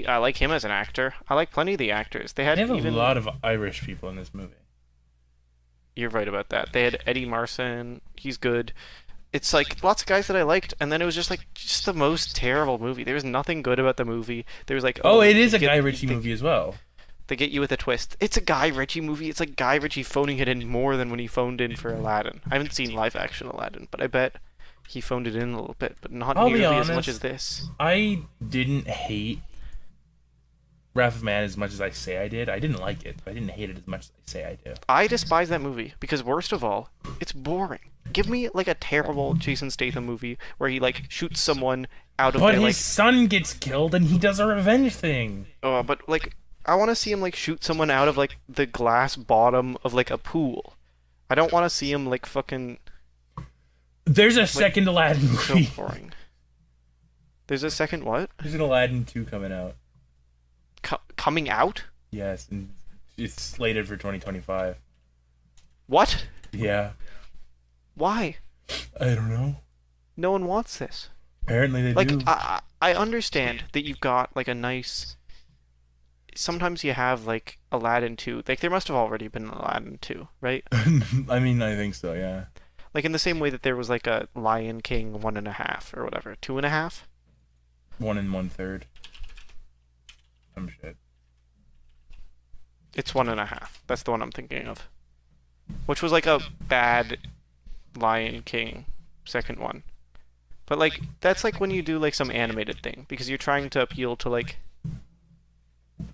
I like him as an actor. I like plenty of the actors. They had They have even a lot of Irish people in this movie. You're right about that. They had Eddie Marsan. He's good. It's like lots of guys that I liked, and then it was just like just the most terrible movie. There was nothing good about the movie. There was like Oh, it is a you Guy get- Ritchie they, movie as well. They get you with a twist. It's a Guy Ritchie movie. It's like Guy Ritchie phoning it in more than when he phoned in for Aladdin. I haven't seen live action Aladdin, but I bet he phoned it in a little bit, but not I'll be nearly as much honest. as this. I didn't hate Wrath of Man as much as I say I did. I didn't like it, but I didn't hate it as much as I say I do. I despise that movie because worst of all, it's boring. Give me like a terrible Jason Statham movie where he like shoots someone out of But their his like son gets killed and he does a revenge thing. but like I want to see him like shoot someone out of like the glass bottom of like a pool. I don't want to see him like fucking There's a second Aladdin so movie. boring. There's a second what? There's an Aladdin 2 coming out. Coming out? Yes, and it's slated for 2025. What? Yeah. Why? I don't know. No one wants this. Apparently they Like do. I understand that you've got like a nice. Sometimes you have like Aladdin 2. Like there must have already been an Aladdin 2, right? I mean, I think so, yeah. Like in the same way that there was like a Lion King 1.5 or whatever, 2.5. 1 1/3. Some shit. It's 1.5. That's the one I'm thinking of. Which was like a bad Lion King second one. But like that's like when you do like some animated thing because you're trying to appeal to like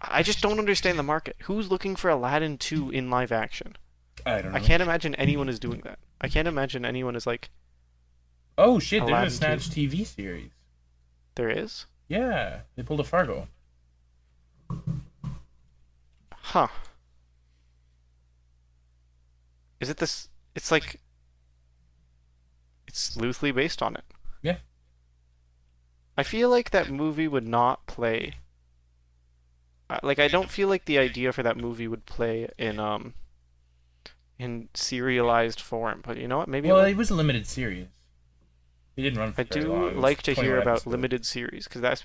I just don't understand the market. Who's looking for Aladdin 2 in live action? I don't know. I can't imagine anyone is doing that. I can't imagine anyone is like Oh shit, there's Aladdin a Snatch TV series. there is? Yeah, they pulled a Fargo. Huh. Is it this it's like it's loosely based on it. Yeah. I feel like that movie would not play. Like I don't feel like the idea for that movie would play in serialized form. But you know what? Maybe Well, it it was a limited series. It didn't run for I very do long. It was like to 21 hear about episodes. limited series because that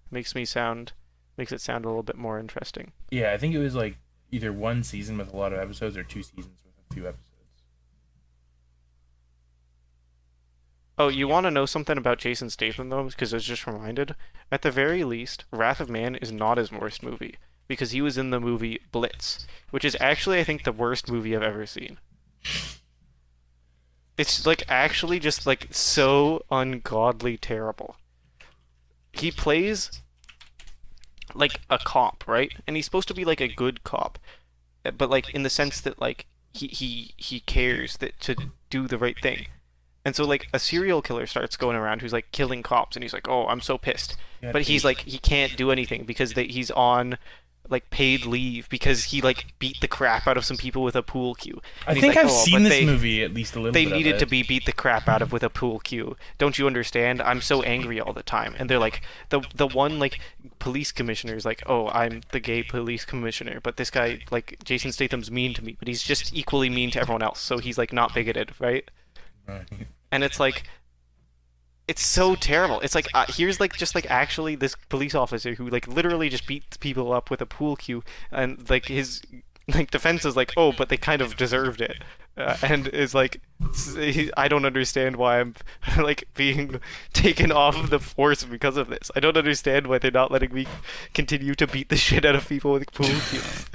makes it sound a little bit more interesting. Yeah, I think it was like either one season with a lot of episodes or 2 seasons with a few episodes. Oh, you want to know something about Jason Statham though? Because I was just reminded. At the very least, Wrath of Man is not his worst movie because he was in the movie Blitz, which is actually I think the worst movie I've ever seen. It's like actually just like so ungodly terrible. He plays like a cop, right? And he's supposed to be like a good cop, but like in the sense that like he cares that to do the right thing. And so like a serial killer starts going around who's like killing cops and he's like, "Oh, I'm so pissed." Yeah, But he's like he can't do anything because he's on like paid leave because he like beat the crap out of some people with a pool cue. I And he's think like, I've "Oh, seen but this movie at least a little they bit. needed of to it. be beat the crap out of with a pool cue. Don't you understand? I'm so angry all the time." And they're like the one like police commissioner is like, "Oh, I'm the gay police commissioner," but this guy like Jason Statham's mean to me, but he's just equally mean to everyone else. So he's like not bigoted, right? Right. And it's like it's so terrible. It's like here's like just like actually this police officer who like literally just beats people up with a pool cue, and like his like defense is like, "Oh, but they kind of deserved it," and is like, I don't understand why I'm like being taken off of the force because of this. I don't understand why they're not letting me continue to beat the shit out of people with pool cues.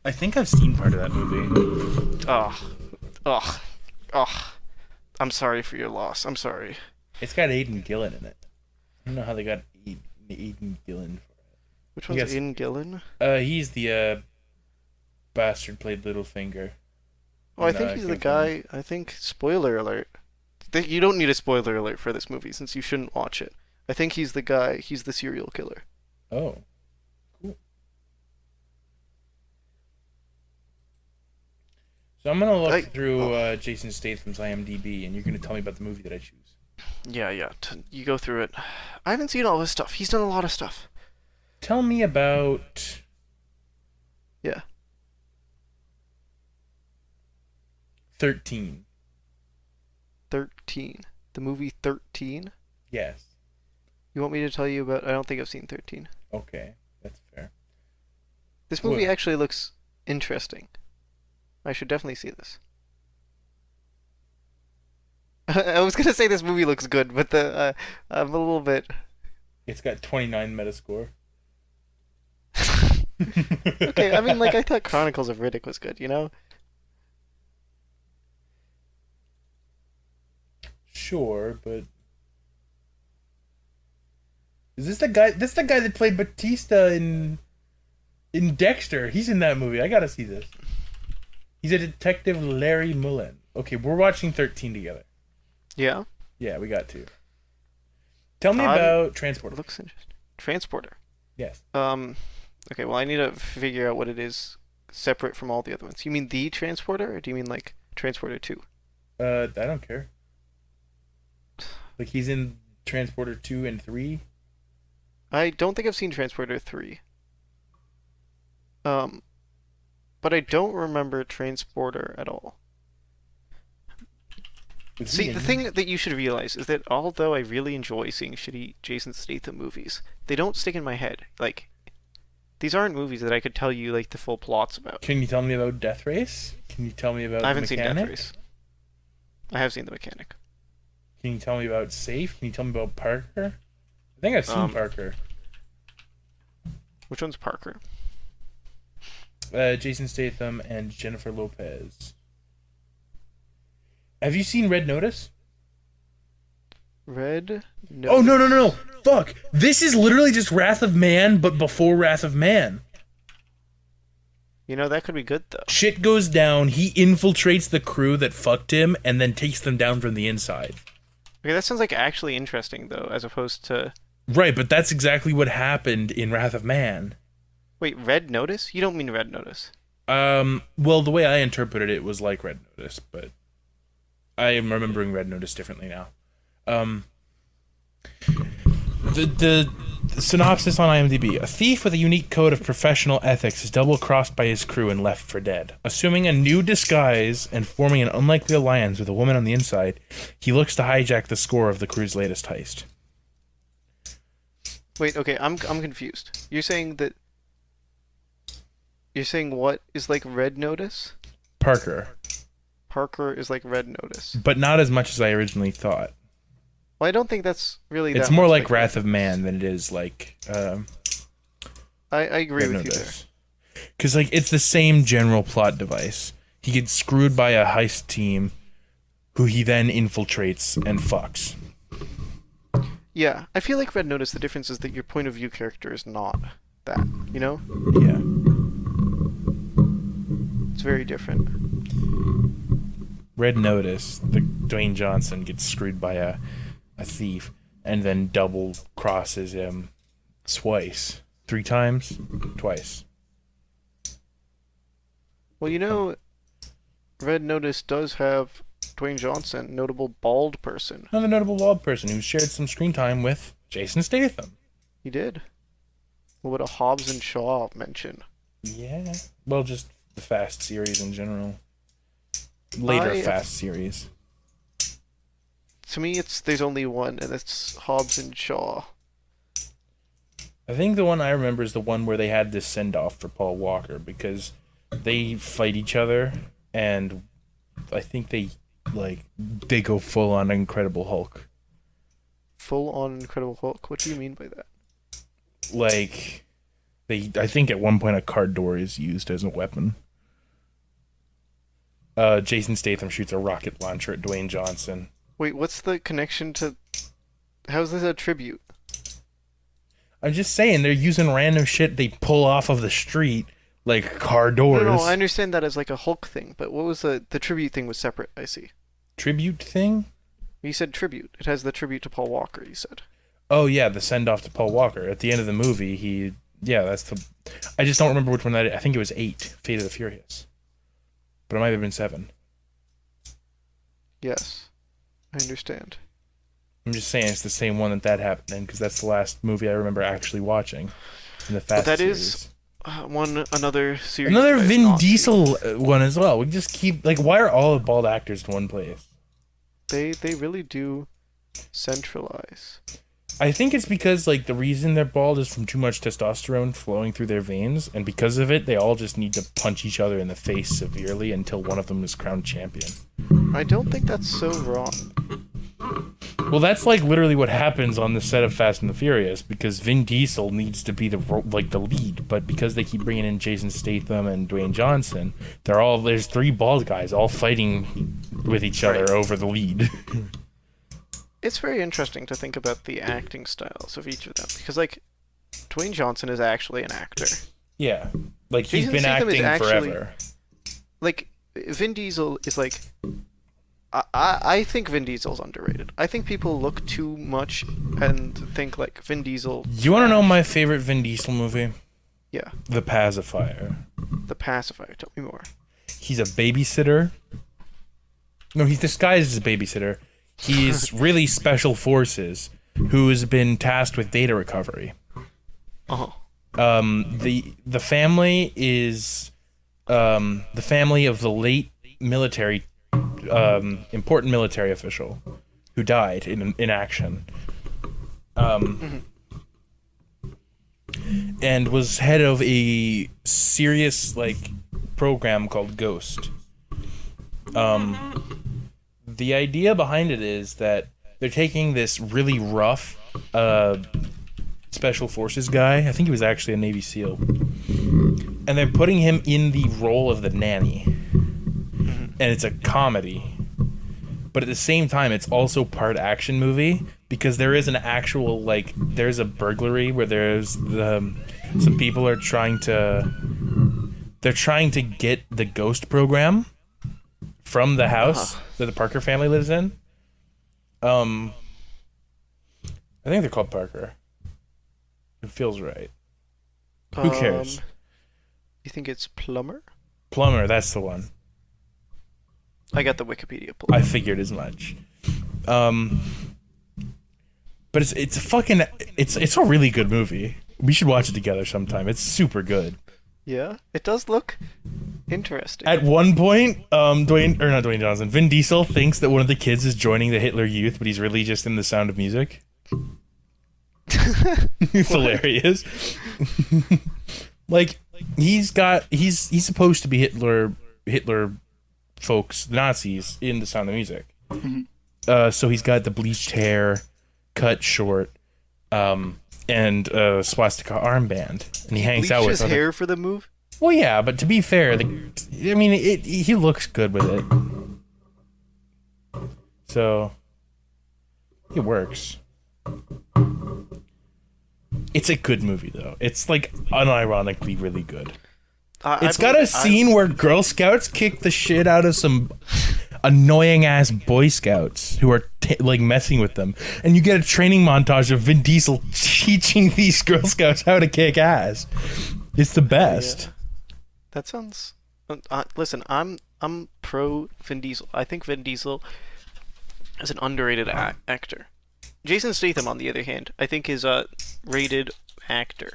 I think I've seen part of that movie. Ugh. I'm sorry for your loss. I'm sorry. It's got Aidan Gillen in it. I don't know how they got Aidan Gillen for it. Which one's Yes. Aidan Gillen? He's the bastard played Littlefinger. Oh, I in, think he's the Game of guy. I think spoiler alert. You don't need a spoiler alert for this movie since you shouldn't watch it. I think he's the guy. He's the serial killer. Thrones. Oh. Cool. So I'm gonna look Like, through Jason Statham's IMDb, and you're gonna tell me about the movie that I choose. yeah. You go through it. I haven't seen all his stuff. He's done a lot of stuff. Tell me about Yeah. 13. 13. The movie 13. Yes. You want me to tell you about? I don't think I've seen 13. Okay, that's fair. This movie What? actually looks interesting. I should definitely see this. I was gonna say this movie looks good, but I'm a little bit. It's got 29 Metascore. Okay, I mean, like I thought Chronicles of Riddick was good, you know? Sure, but is this the guy? This the guy that played Batista in Dexter. He's in that movie. I gotta see this. He's a detective, Larry Mullen. Okay, we're watching 13 together. Yeah. Yeah, we got to. Tell me Um, about Transporter. Looks interesting. Transporter. Yes. Okay, well I need to figure out what it is separate from all the other ones. You mean the Transporter, or do you mean like Transporter 2? I don't care. Like he's in Transporter 2 and 3. I don't think I've seen Transporter 3. But I don't remember Transporter at all. Was See, he the in- thing that you should realize is that although I really enjoy seeing shitty Jason Statham movies, they don't stick in my head. Like, these aren't movies that I could tell you like the full plots about. Can you tell me about Death Race? Can you tell me about I haven't The seen Mechanic? Death Race. I have seen The Mechanic. Can you tell me about Safe? Can you tell me about Parker? I think I've seen Parker. Which one's Parker? Jason Statham and Jennifer Lopez. Have you seen Red Notice? Red? No. Oh, no. Fuck. This is literally just Wrath of Man, but before Wrath of Man. You know, that could be good, though. Shit goes down, he infiltrates the crew that fucked him, and then takes them down from the inside. Okay, that sounds like actually interesting, though, as opposed to... Right, but that's exactly what happened in Wrath of Man. Wait, Red Notice? You don't mean Red Notice. Well, the way I interpreted it was like Red Notice, but I am remembering Red Notice differently now. The synopsis on IMDb: a thief with a unique code of professional ethics is double-crossed by his crew and left for dead. Assuming a new disguise and forming an unlikely alliance with a woman on the inside, he looks to hijack the score of the crew's latest heist. Wait, okay, I'm confused. You're saying that... You're saying what is like Red Notice? Parker, Parker is like Red Notice. but not as much as I originally thought. Well, I don't think that's really It's that more much like Wrath of Man than it is like I agree Red with you there. Notice. Because like it's the same general plot device. He gets screwed by a heist team, who he then infiltrates and fucks. Yeah, I feel like Red Notice, the difference is that your point of view character is not that, you know? Yeah. It's very different. Red Notice, the Dwayne Johnson gets screwed by a thief and then double crosses him twice. 3 times? Twice. Well, you know, Red Notice does have Dwayne Johnson, notable bald person. Another notable bald person who shared some screen time with Jason Statham. He did. What would a Hobbs and Shaw mention? Yeah. Well, just the Fast series in general. Later Fast series. To me, there's only one, and it's Hobbs and Shaw. I think the one I remember is the one where they had this send-off for Paul Walker because they fight each other, and I think they go full on Incredible Hulk. Full on Incredible Hulk? What do you mean by that? Like, I think at one point a car door is used as a weapon. Jason Statham shoots a rocket launcher at Dwayne Johnson. Wait, what's the connection to... How's this a tribute? I'm just saying, they're using random shit they pull off of the street, like car doors. No, I understand that as like a Hulk thing, but what was the tribute thing was separate, I see. Tribute thing? You said tribute. It has the tribute to Paul Walker, you said. Oh yeah, the send-off to Paul Walker. At the end of the movie, that's the... I just don't remember which one that is. I think it was 8, Fate of the Furious. but it might have been 7. Yes, I understand. I'm just saying it's the same one that happened in, because that's the last movie I remember actually watching in the Fast But that series. is another series. Another that I've Vin not Diesel one as well. We just keep, like, why are all the bald actors in one place? seen. They really do centralize. I think it's because, like, the reason they're bald is from too much testosterone flowing through their veins, and because of it, they all just need to punch each other in the face severely until one of them is crowned champion. I don't think that's so wrong. Well, that's, like, literally what happens on the set of Fast and the Furious, because Vin Diesel needs to be the lead, but because they keep bringing in Jason Statham and Dwayne Johnson, there's 3 bald guys all fighting with each other over the lead. It's very interesting to think about the acting styles of each of them, because, like, Dwayne Johnson is actually an actor. Yeah. Like, he's Jason been Statham is acting actually- forever. Like, Vin Diesel is, like... I think Vin Diesel's underrated. I think people look too much and think, like, Vin Diesel... You want to know my favorite Vin Diesel movie? Yeah, The Pacifier. The Pacifier. Tell me more. He's a babysitter. No, he's disguised as a babysitter. He's really special forces who has been tasked with data recovery. Oh. The family is the family of the late military important military official who died in action. And was head of a serious, like, program called Ghost. The idea behind it is that they're taking this really rough special forces guy. I think he was actually a Navy SEAL. And they're putting him in the role of the nanny. And it's a comedy. But at the same time, it's also part action movie, because there is an actual, like, there's a burglary where there's some people are trying to get the Ghost program from the house that the Parker family lives in. I think they're called Parker. It feels right. Who cares? You think it's Plumber? Plumber, that's the one. I got the Wikipedia pulled. I figured as much. But it's a fucking it's a really good movie. We should watch it together sometime. It's super good. Yeah, it does look interesting. At one point, Vin Diesel thinks that one of the kids is joining the Hitler Youth, but he's really just in The Sound of Music. It's hilarious. Like, he's supposed to be Hitler folks, Nazis, in The Sound of Music. So he's got the bleached hair, cut short, and a swastika armband, and he hangs out with his hair for the move. Well, yeah, but to be fair, he looks good with it, so it works. It's a good movie, though. It's, like, unironically really good. It's got a scene where Girl Scouts kick the shit out of some annoying ass Boy Scouts who are messing with them, and you get a training montage of Vin Diesel teaching these Girl Scouts how to kick ass. It's the best. Yeah. That sounds. Listen, I'm pro Vin Diesel. I think Vin Diesel is an underrated actor. Jason Statham, on the other hand, I think is a rated actor.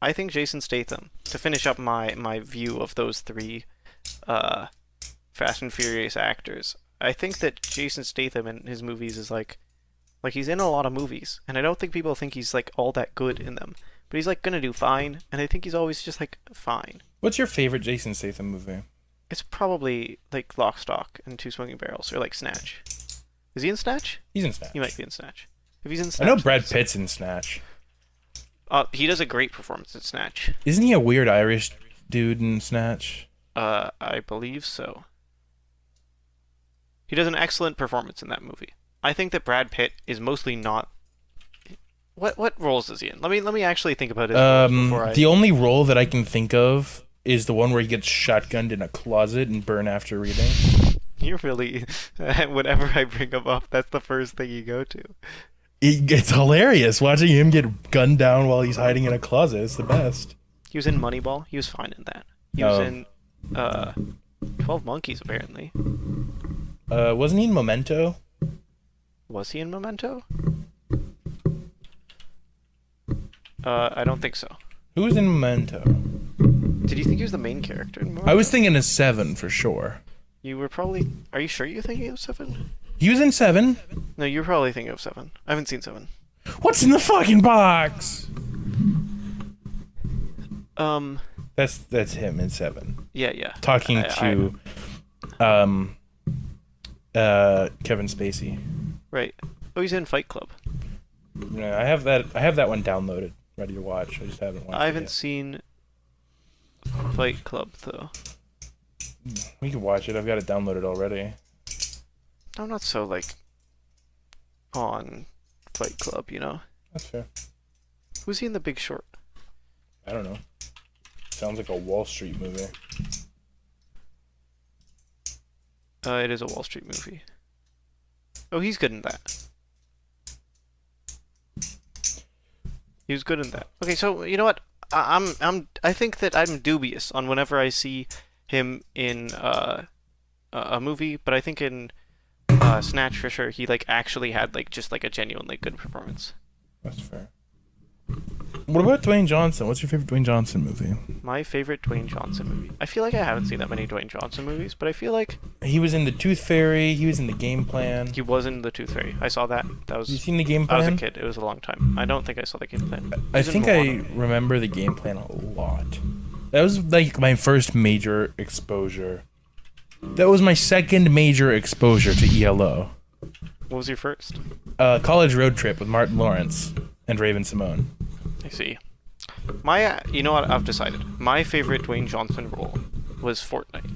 I think Jason Statham, to finish up my view of those 3 Fast and Furious actors, I think that Jason Statham in his movies is like he's in a lot of movies, and I don't think people think he's, like, all that good in them. But he's, like, gonna do fine, and I think he's always just, like, fine. What's your favorite Jason Statham movie? It's probably, like, Lock, Stock, and Two Smoking Barrels, or, like, Snatch. Is he in Snatch? He's in Snatch. He might be in Snatch. If he's in Snatch... I know Brad Pitt's in Snatch. He does a great performance in Snatch. Isn't he a weird Irish dude in Snatch? I believe so. He does an excellent performance in that movie. I think that Brad Pitt is mostly not... What roles is he in? Let me actually think about his roles before I... The only role that I can think of is the one where he gets shotgunned in a closet and burned after reading. You're really... Whenever I bring him up, that's the first thing you go to. It's hilarious watching him get gunned down while he's hiding in a closet. It's the best. He was in Moneyball. He was fine in that. He was in 12 Monkeys, apparently. Wasn't he in Memento? Was he in Memento? I don't think so. Who was in Memento? Did you think he was the main character in Memento? I was thinking of Seven for sure. You were probably... Are you sure you're thinking of Seven? He was in Seven. No, you're probably thinking of Seven. I haven't seen Seven. What's in the fucking box? That's him in Seven. Yeah. Talking to Kevin Spacey. Right. Oh, he's in Fight Club. Yeah, I have that one downloaded, ready to watch. I just haven't watched it. I haven't yet. seen Fight Club, though. We can watch it. I've got it downloaded already. I'm not so, on Fight Club, you know? That's fair. Who's he in The Big Short? I don't know. Sounds like a Wall Street movie. It is a Wall Street movie. Oh, he's good in that. He was good in that. Okay, so you know what? I think that I'm dubious on whenever I see him in a movie, but I think in Snatch for sure he actually had just a genuinely good performance. That's fair. What about Dwayne Johnson? What's your favorite Dwayne Johnson movie? My favorite Dwayne Johnson movie. I feel like I haven't seen that many Dwayne Johnson movies, but I feel like He was in The Tooth Fairy. He was in The Game Plan. he was in The Tooth Fairy. I saw that. That was You seen The Game I was Plan? a kid. It was a long time. I don't think I saw The Game Plan. I He's in think I Moana. remember The Game Plan a lot. That was my first major exposure. That was my second major exposure to ELO. What was your first? College Road Trip with Martin Lawrence and Raven Simone. I see. You know what? I've decided. My favorite Dwayne Johnson role was Fortnite.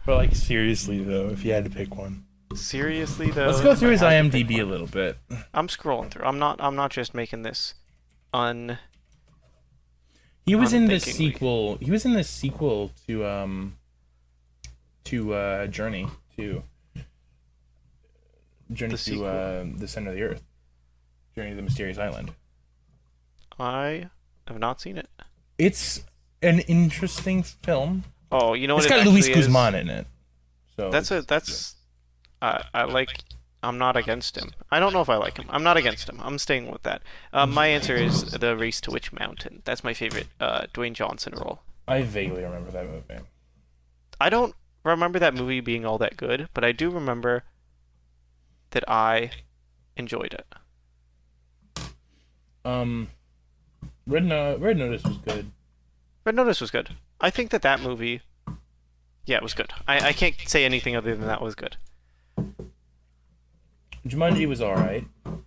But seriously though, if you had to pick one. Seriously though. Let's go through his if I had to pick IMDb a one- little bit. I'm scrolling through. I'm not just making this He was in the unthinkingly. sequel. He was in the sequel to Journey to The sequel? the Center of the Earth. Journey to the Mysterious Island. I have not seen it. It's an interesting film. Oh, you know what? It's it got Luis actually is? Guzman in it. So I like. I'm not against him. I don't know if I like him. I'm not against him. I'm staying with that. My answer is The Race to Witch Mountain. That's my favorite Dwayne Johnson role. I vaguely remember that movie. I don't remember that movie being all that good, but I do remember that I enjoyed it. Red Notice was good. Red Notice was good. I think that movie, yeah, it was good. I can't say anything other than that was good. Jumanji was alright.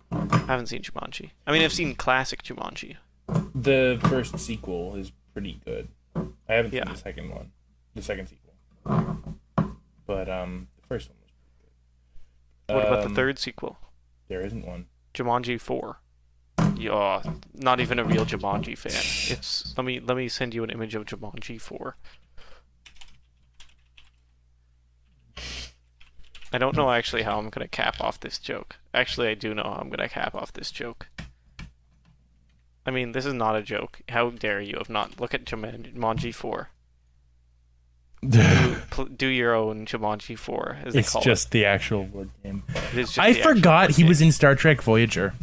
I haven't seen Jumanji. I mean, I've seen classic Jumanji. The first sequel is pretty good. I haven't seen Yeah. the second one. The second sequel. But the first one was pretty good. What about the third sequel? There isn't one. Jumanji 4. Yeah, not even a real Jumanji fan. It's let me send you an image of Jumanji 4. I don't know actually how I'm gonna cap off this joke. Actually, I do know how I'm gonna cap off this joke. I mean, this is not a joke. How dare you have not look at Jumanji 4. Do your own Jumanji 4, as they It's call just the actual board game. it. It is just I the actual forgot board he game. was in Star Trek Voyager.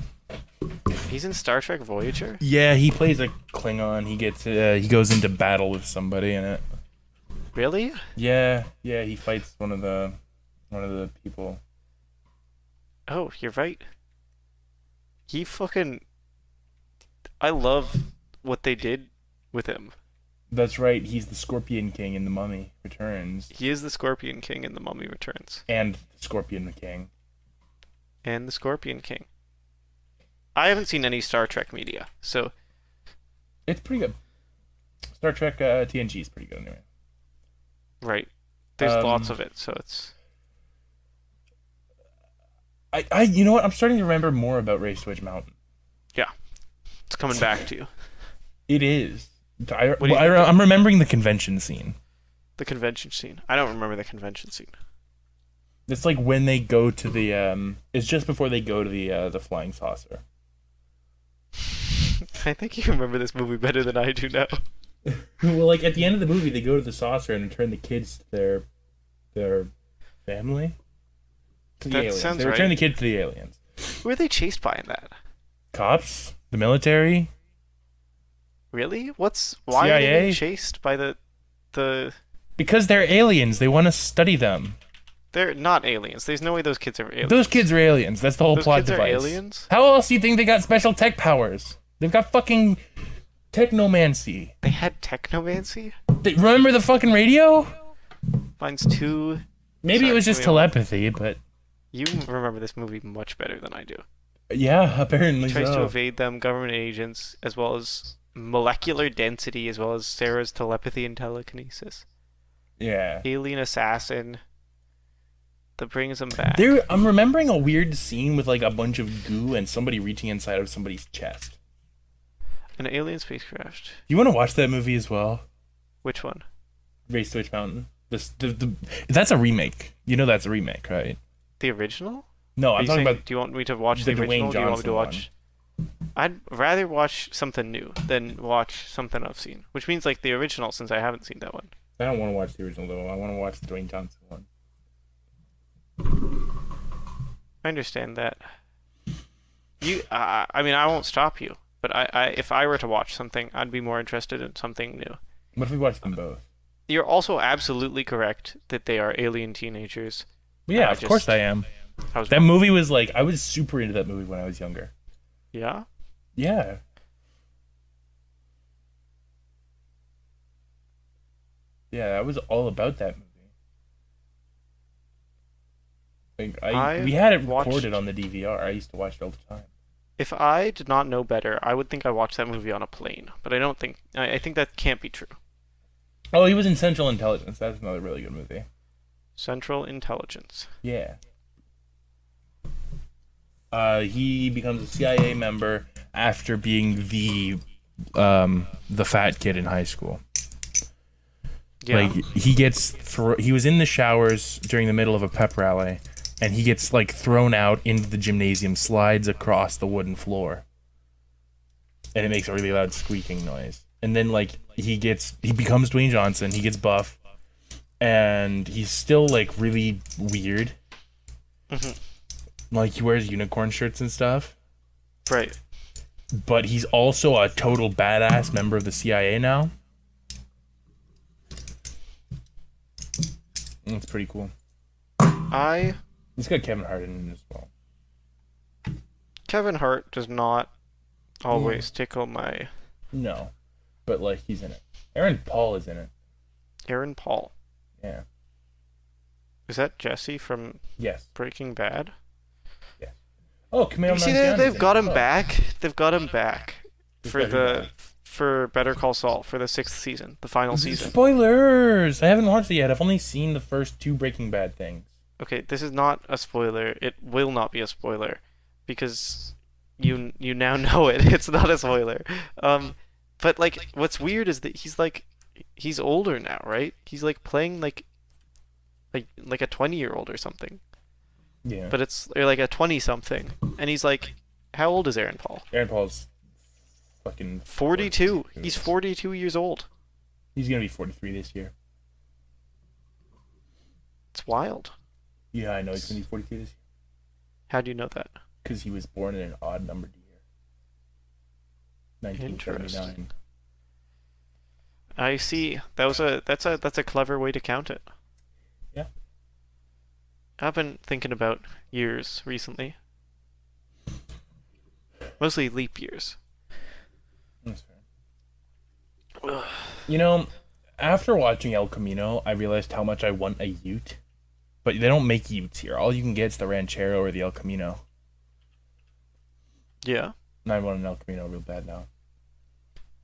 He's in Star Trek Voyager? Yeah, he plays a Klingon. He goes into battle with somebody in it. Really? Yeah, he fights one of the people. Oh, you're right. He fucking... I love what they did with him. That's right. He's the Scorpion King in The Mummy Returns, He is the Scorpion King in The Mummy Returns. and the Scorpion King. And the Scorpion King. I haven't seen any Star Trek media, so... It's pretty good. Star Trek TNG is pretty good anyway. Right. There's Um, lots of it, so it's... You know what? I'm starting to remember more about Race to Witch Mountain. It's coming back to you. It is. do you think? I'm remembering the convention scene. The convention scene. I don't remember the convention scene. It's like when they go to the. It's just before they go to the flying saucer. I think you remember this movie better than I do now. Well, like at the end of the movie, they go to the saucer and return the kids to their family. To the That aliens. sounds They return right. the kids to the aliens. Who are they chased by in that? Cops, the military. Really? Why are they CIA? being chased by the? Because they're aliens. They want to study them. They're not aliens. There's no way those kids are aliens. Those kids are aliens. That's the whole Those plot kids are device. aliens? How else do you think they got special tech powers? They've got fucking technomancy. They had technomancy? Remember the fucking radio? Mine's too. Maybe it was just Sorry, telepathy, but You remember this movie much better than I do. yeah, apparently Tries to so. evade them, government agents, as well as molecular density, as well as Sarah's telepathy and telekinesis. Yeah. Alien assassin that brings them back. I'm remembering a weird scene with like a bunch of goo and somebody reaching inside of somebody's chest. An alien spacecraft. You want to watch that movie as well? Which one? Race to Witch Mountain. That's a remake. You know that's a remake, right? The original? No, Are I'm you talking saying, about do you want me to watch the the original? Dwayne Do you want me to Johnson watch? I'd rather watch something new than watch something I've seen. Which means like the original, since I haven't seen that one. I don't want to watch the original though. I want to watch the Dwayne Johnson one. I understand that. I mean, I won't stop you, but if I were to watch something, I'd be more interested in something new. What if we watch them both? You're also absolutely correct that they are alien teenagers. Yeah, I of course just- I am. I was That movie was like I was super into that movie when I was younger. Yeah. Yeah. Yeah, I was all about that movie. Like I we had it watched- recorded on the DVR. I used to watch it all the time. If I did not know better, I would think I watched that movie on a plane. But I don't think. I think that can't be true. Oh, he was in Central Intelligence. That's another really good movie. Central Intelligence. Yeah. He becomes a CIA member after being the fat kid in high school. Yeah. Like he was in the showers during the middle of a pep rally, and he gets like thrown out into the gymnasium, slides across the wooden floor, and it makes a really loud squeaking noise. And then like he becomes Dwayne Johnson. He gets buff, and he's still like really weird. Mhm. Like he wears unicorn shirts and stuff, Right. but he's also a total badass member of the CIA now. That's pretty cool. I It's got Kevin Hart in it as well. Kevin Hart does not always tickle my No, but like he's in it. Aaron Paul is in it. Aaron Paul. Yeah. Is that Jesse from Yes. Breaking Bad? Oh, Camille. You see, they've got him back. They've got him back for Better Call Saul for the 6th season, the final season. Spoilers! I haven't watched it yet. I've only seen the first 2 Breaking Bad things. Okay, this is not a spoiler. It will not be a spoiler because you now know it. It's not a spoiler. But like, what's weird is that he's older now, right? He's like playing like a 20-year-old or something. Yeah. But it's or like a 20-something, and he's like, how old is Aaron Paul? Aaron Paul's fucking 42. He's 42 years old. He's gonna be 43 this year. It's wild. Yeah, I know he's gonna be 43 this year How do you know that? because he was born in an odd numbered year. 1979. Interesting. I see. That's a clever way to count it. Yeah. I've been thinking about years recently. Mostly leap years. That's fair. You know, after watching El Camino, I realized how much I want a Ute. But they don't make Utes here. All you can get is the Ranchero or the El Camino. Yeah. And I want an El Camino real bad now.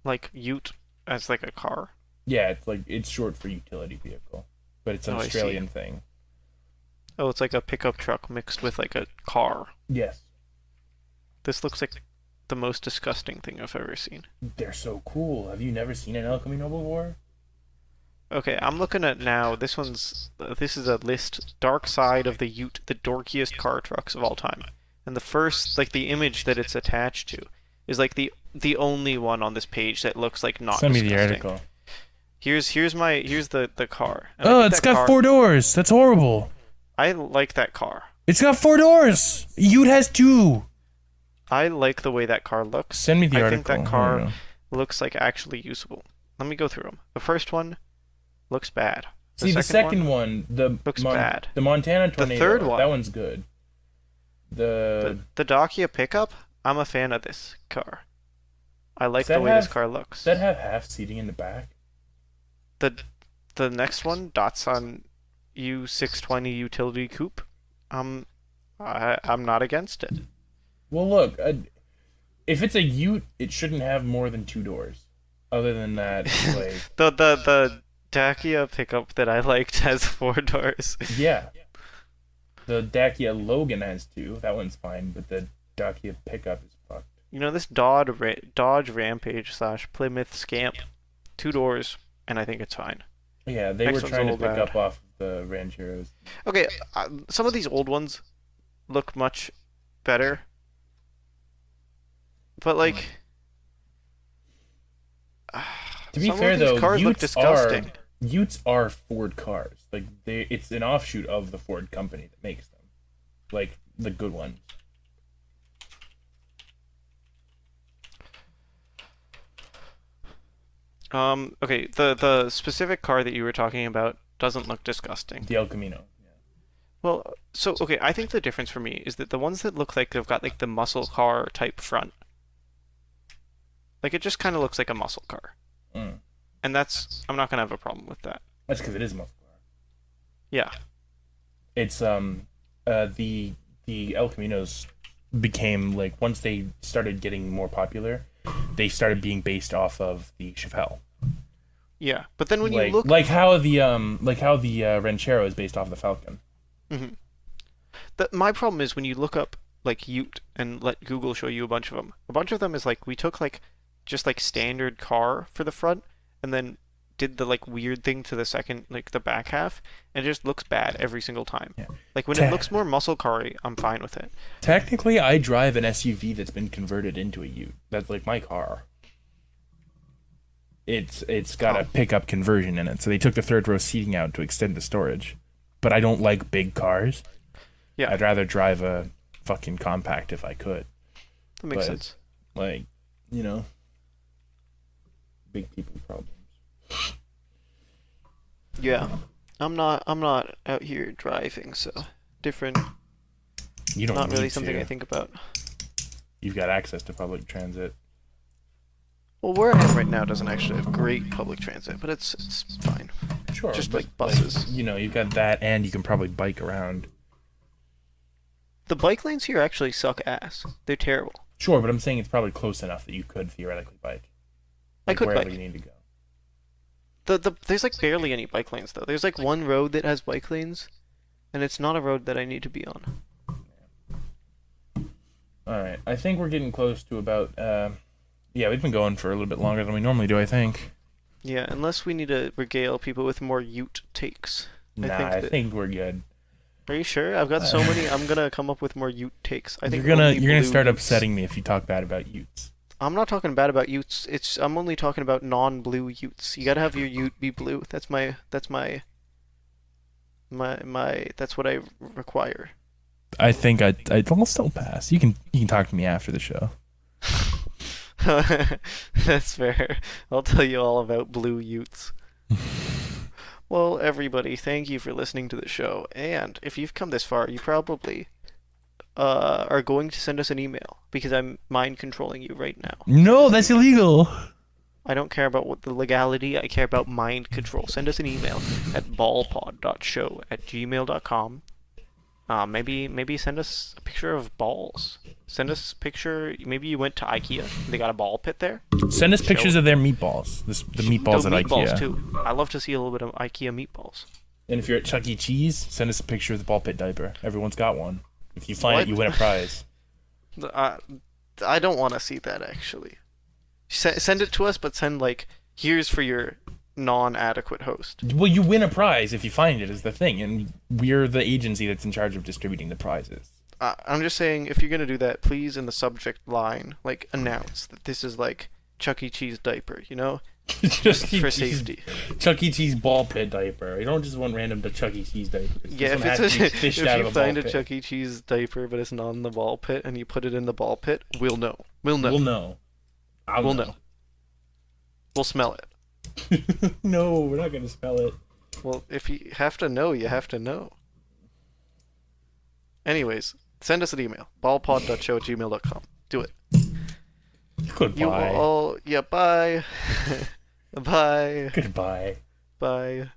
Like Ute as like a car. Yeah, it's short for utility vehicle, but it's an Oh, I see. Australian thing. Oh, it's like a pickup truck mixed with like a car. Yes, This looks like the most disgusting thing I've ever seen. they're so cool. Have you never seen an El Camino before? Okay, I'm looking at now. This is a list. Dark Side of the Ute, the dorkiest car trucks of all time. And the first, like the image that it's attached to, is like the only one on this page that looks like not Send me disgusting. the article. Here's the car. And I Oh, think it's that got car, 4 doors. That's horrible. I like that car. It's got 4 doors. Ute has 2. I like the way that car looks. Send me the I article. think that I don't car know. looks like actually usable. Let me go through them. The first one looks bad. See, the second one, the looks bad. The Montana Tornado. third one- that one's good. The Dacia pickup, I'm a fan of this car. I like Does that the way this have- car looks. Does that have half seating in the back? The next one, Datsun U620 utility coupe. I'm not against it. Well, look, if it's a Ute, it shouldn't have more than 2 doors. Other than that, it's like The Dacia pickup that I liked has 4 doors. yeah. The Dacia Logan has 2. That one's fine, but the Dacia pickup is fucked. You know, this Dodge Rampage / Plymouth Scamp, 2 doors, and I think it's fine. Yeah, they Next were one's trying a to little pick bad. up off the Rancheros. Okay, some of these old ones look much better, but like, To be some fair, of these though, cars look Utes disgusting. Utes are Ford cars. Like it's an offshoot of the Ford company that makes them, like the good ones. Okay, the specific car that you were talking about doesn't look disgusting. The El Camino. Yeah. Well, so okay, I think the difference for me is that the ones that look like they've got like the muscle car type front, like it just kind of looks like a muscle car, Mm. and I'm not gonna have a problem with that. That's because it is a muscle car. Yeah, It's the El Caminos became like once they started getting more popular, they started being based off of the Chevelle. yeah, but then when like you look, like how the Ranchero is based off the Falcon. my problem is when you look up like Ute and let Google show you a bunch of them is like we took like just like standard car for the front and then did the like weird thing to the second like the back half and it just looks bad every single time. Yeah. Like when it looks more muscle car-y, I'm fine with it. Technically, I drive an SUV that's been converted into a Ute. That's like my car. It's got a pickup conversion in it, so they took the third row seating out to extend the storage. But I don't like big cars. Yeah, I'd rather drive a fucking compact if I could. that makes but- sense. Like, you know, big people problems. Yeah. I'm not out here driving, so different, You don't not need really to. something I think about. You've got access to public transit. Well, where I am right now doesn't actually have great public transit, but it's fine. Sure. Just but, like buses. you know, you've got that, and you can probably bike around. The bike lanes here actually suck ass. They're terrible. Sure, but I'm saying it's probably close enough that you could theoretically bike. I could wherever bike. you need to go. There's like barely any bike lanes though. There's like one road that has bike lanes, and it's not a road that I need to be on. All right, I think we're getting close to about. Yeah, we've been going for a little bit longer than we normally do. I think. Yeah, unless we need to regale people with more Ute takes. I think we're good. Are you sure? I've got so many. I'm gonna come up with more Ute takes. I think you're gonna only start blue Utes. upsetting me if you talk bad about Utes. I'm not talking bad about Utes. I'm only talking about non-blue Utes. You gotta have your Ute be blue. That's what I require. I think I'll still pass. You can talk to me after the show. That's fair. I'll tell you all about blue Utes. Well, everybody, thank you for listening to the show. And if you've come this far, you probably are going to send us an email because I'm mind controlling you right now. No, that's illegal. I don't care about what the legality. I care about mind control. Send us an email at ballpod.show@gmail.com. Maybe send us a picture of balls. Send us a picture. Maybe you went to IKEA. They got a ball pit there. Send us pictures of their meatballs. The meatballs at meatballs IKEA. too. I love to see a little bit of IKEA meatballs. And if you're at Chuck E. Cheese, send us a picture of the ball pit diaper. Everyone's got one. If you find What? it, you win a prize. I don't want to see that actually. Send it to us, but send like here's for your non-adequate host. Well, you win a prize if you find it is the thing, and we're the agency that's in charge of distributing the prizes. I'm just saying, if you're gonna do that, please in the subject line, like, announce that this is like Chuck E. Cheese diaper, you know, just for safety. Chuck E. Cheese ball pit diaper. You don't just want random Chuck E. Cheese diapers. Yeah, if if you find a Chuck E. Cheese diaper but it's not in the ball pit and you put it in the ball pit, we'll know. We'll know. We'll know. We'll know. We'll smell it. No, we're not gonna smell it. Well, if you have to know, you have to know. Anyways, send us an email. ballpod.show@gmail.com. Do it. Goodbye. You all... Yeah, bye. Bye. Goodbye. Bye.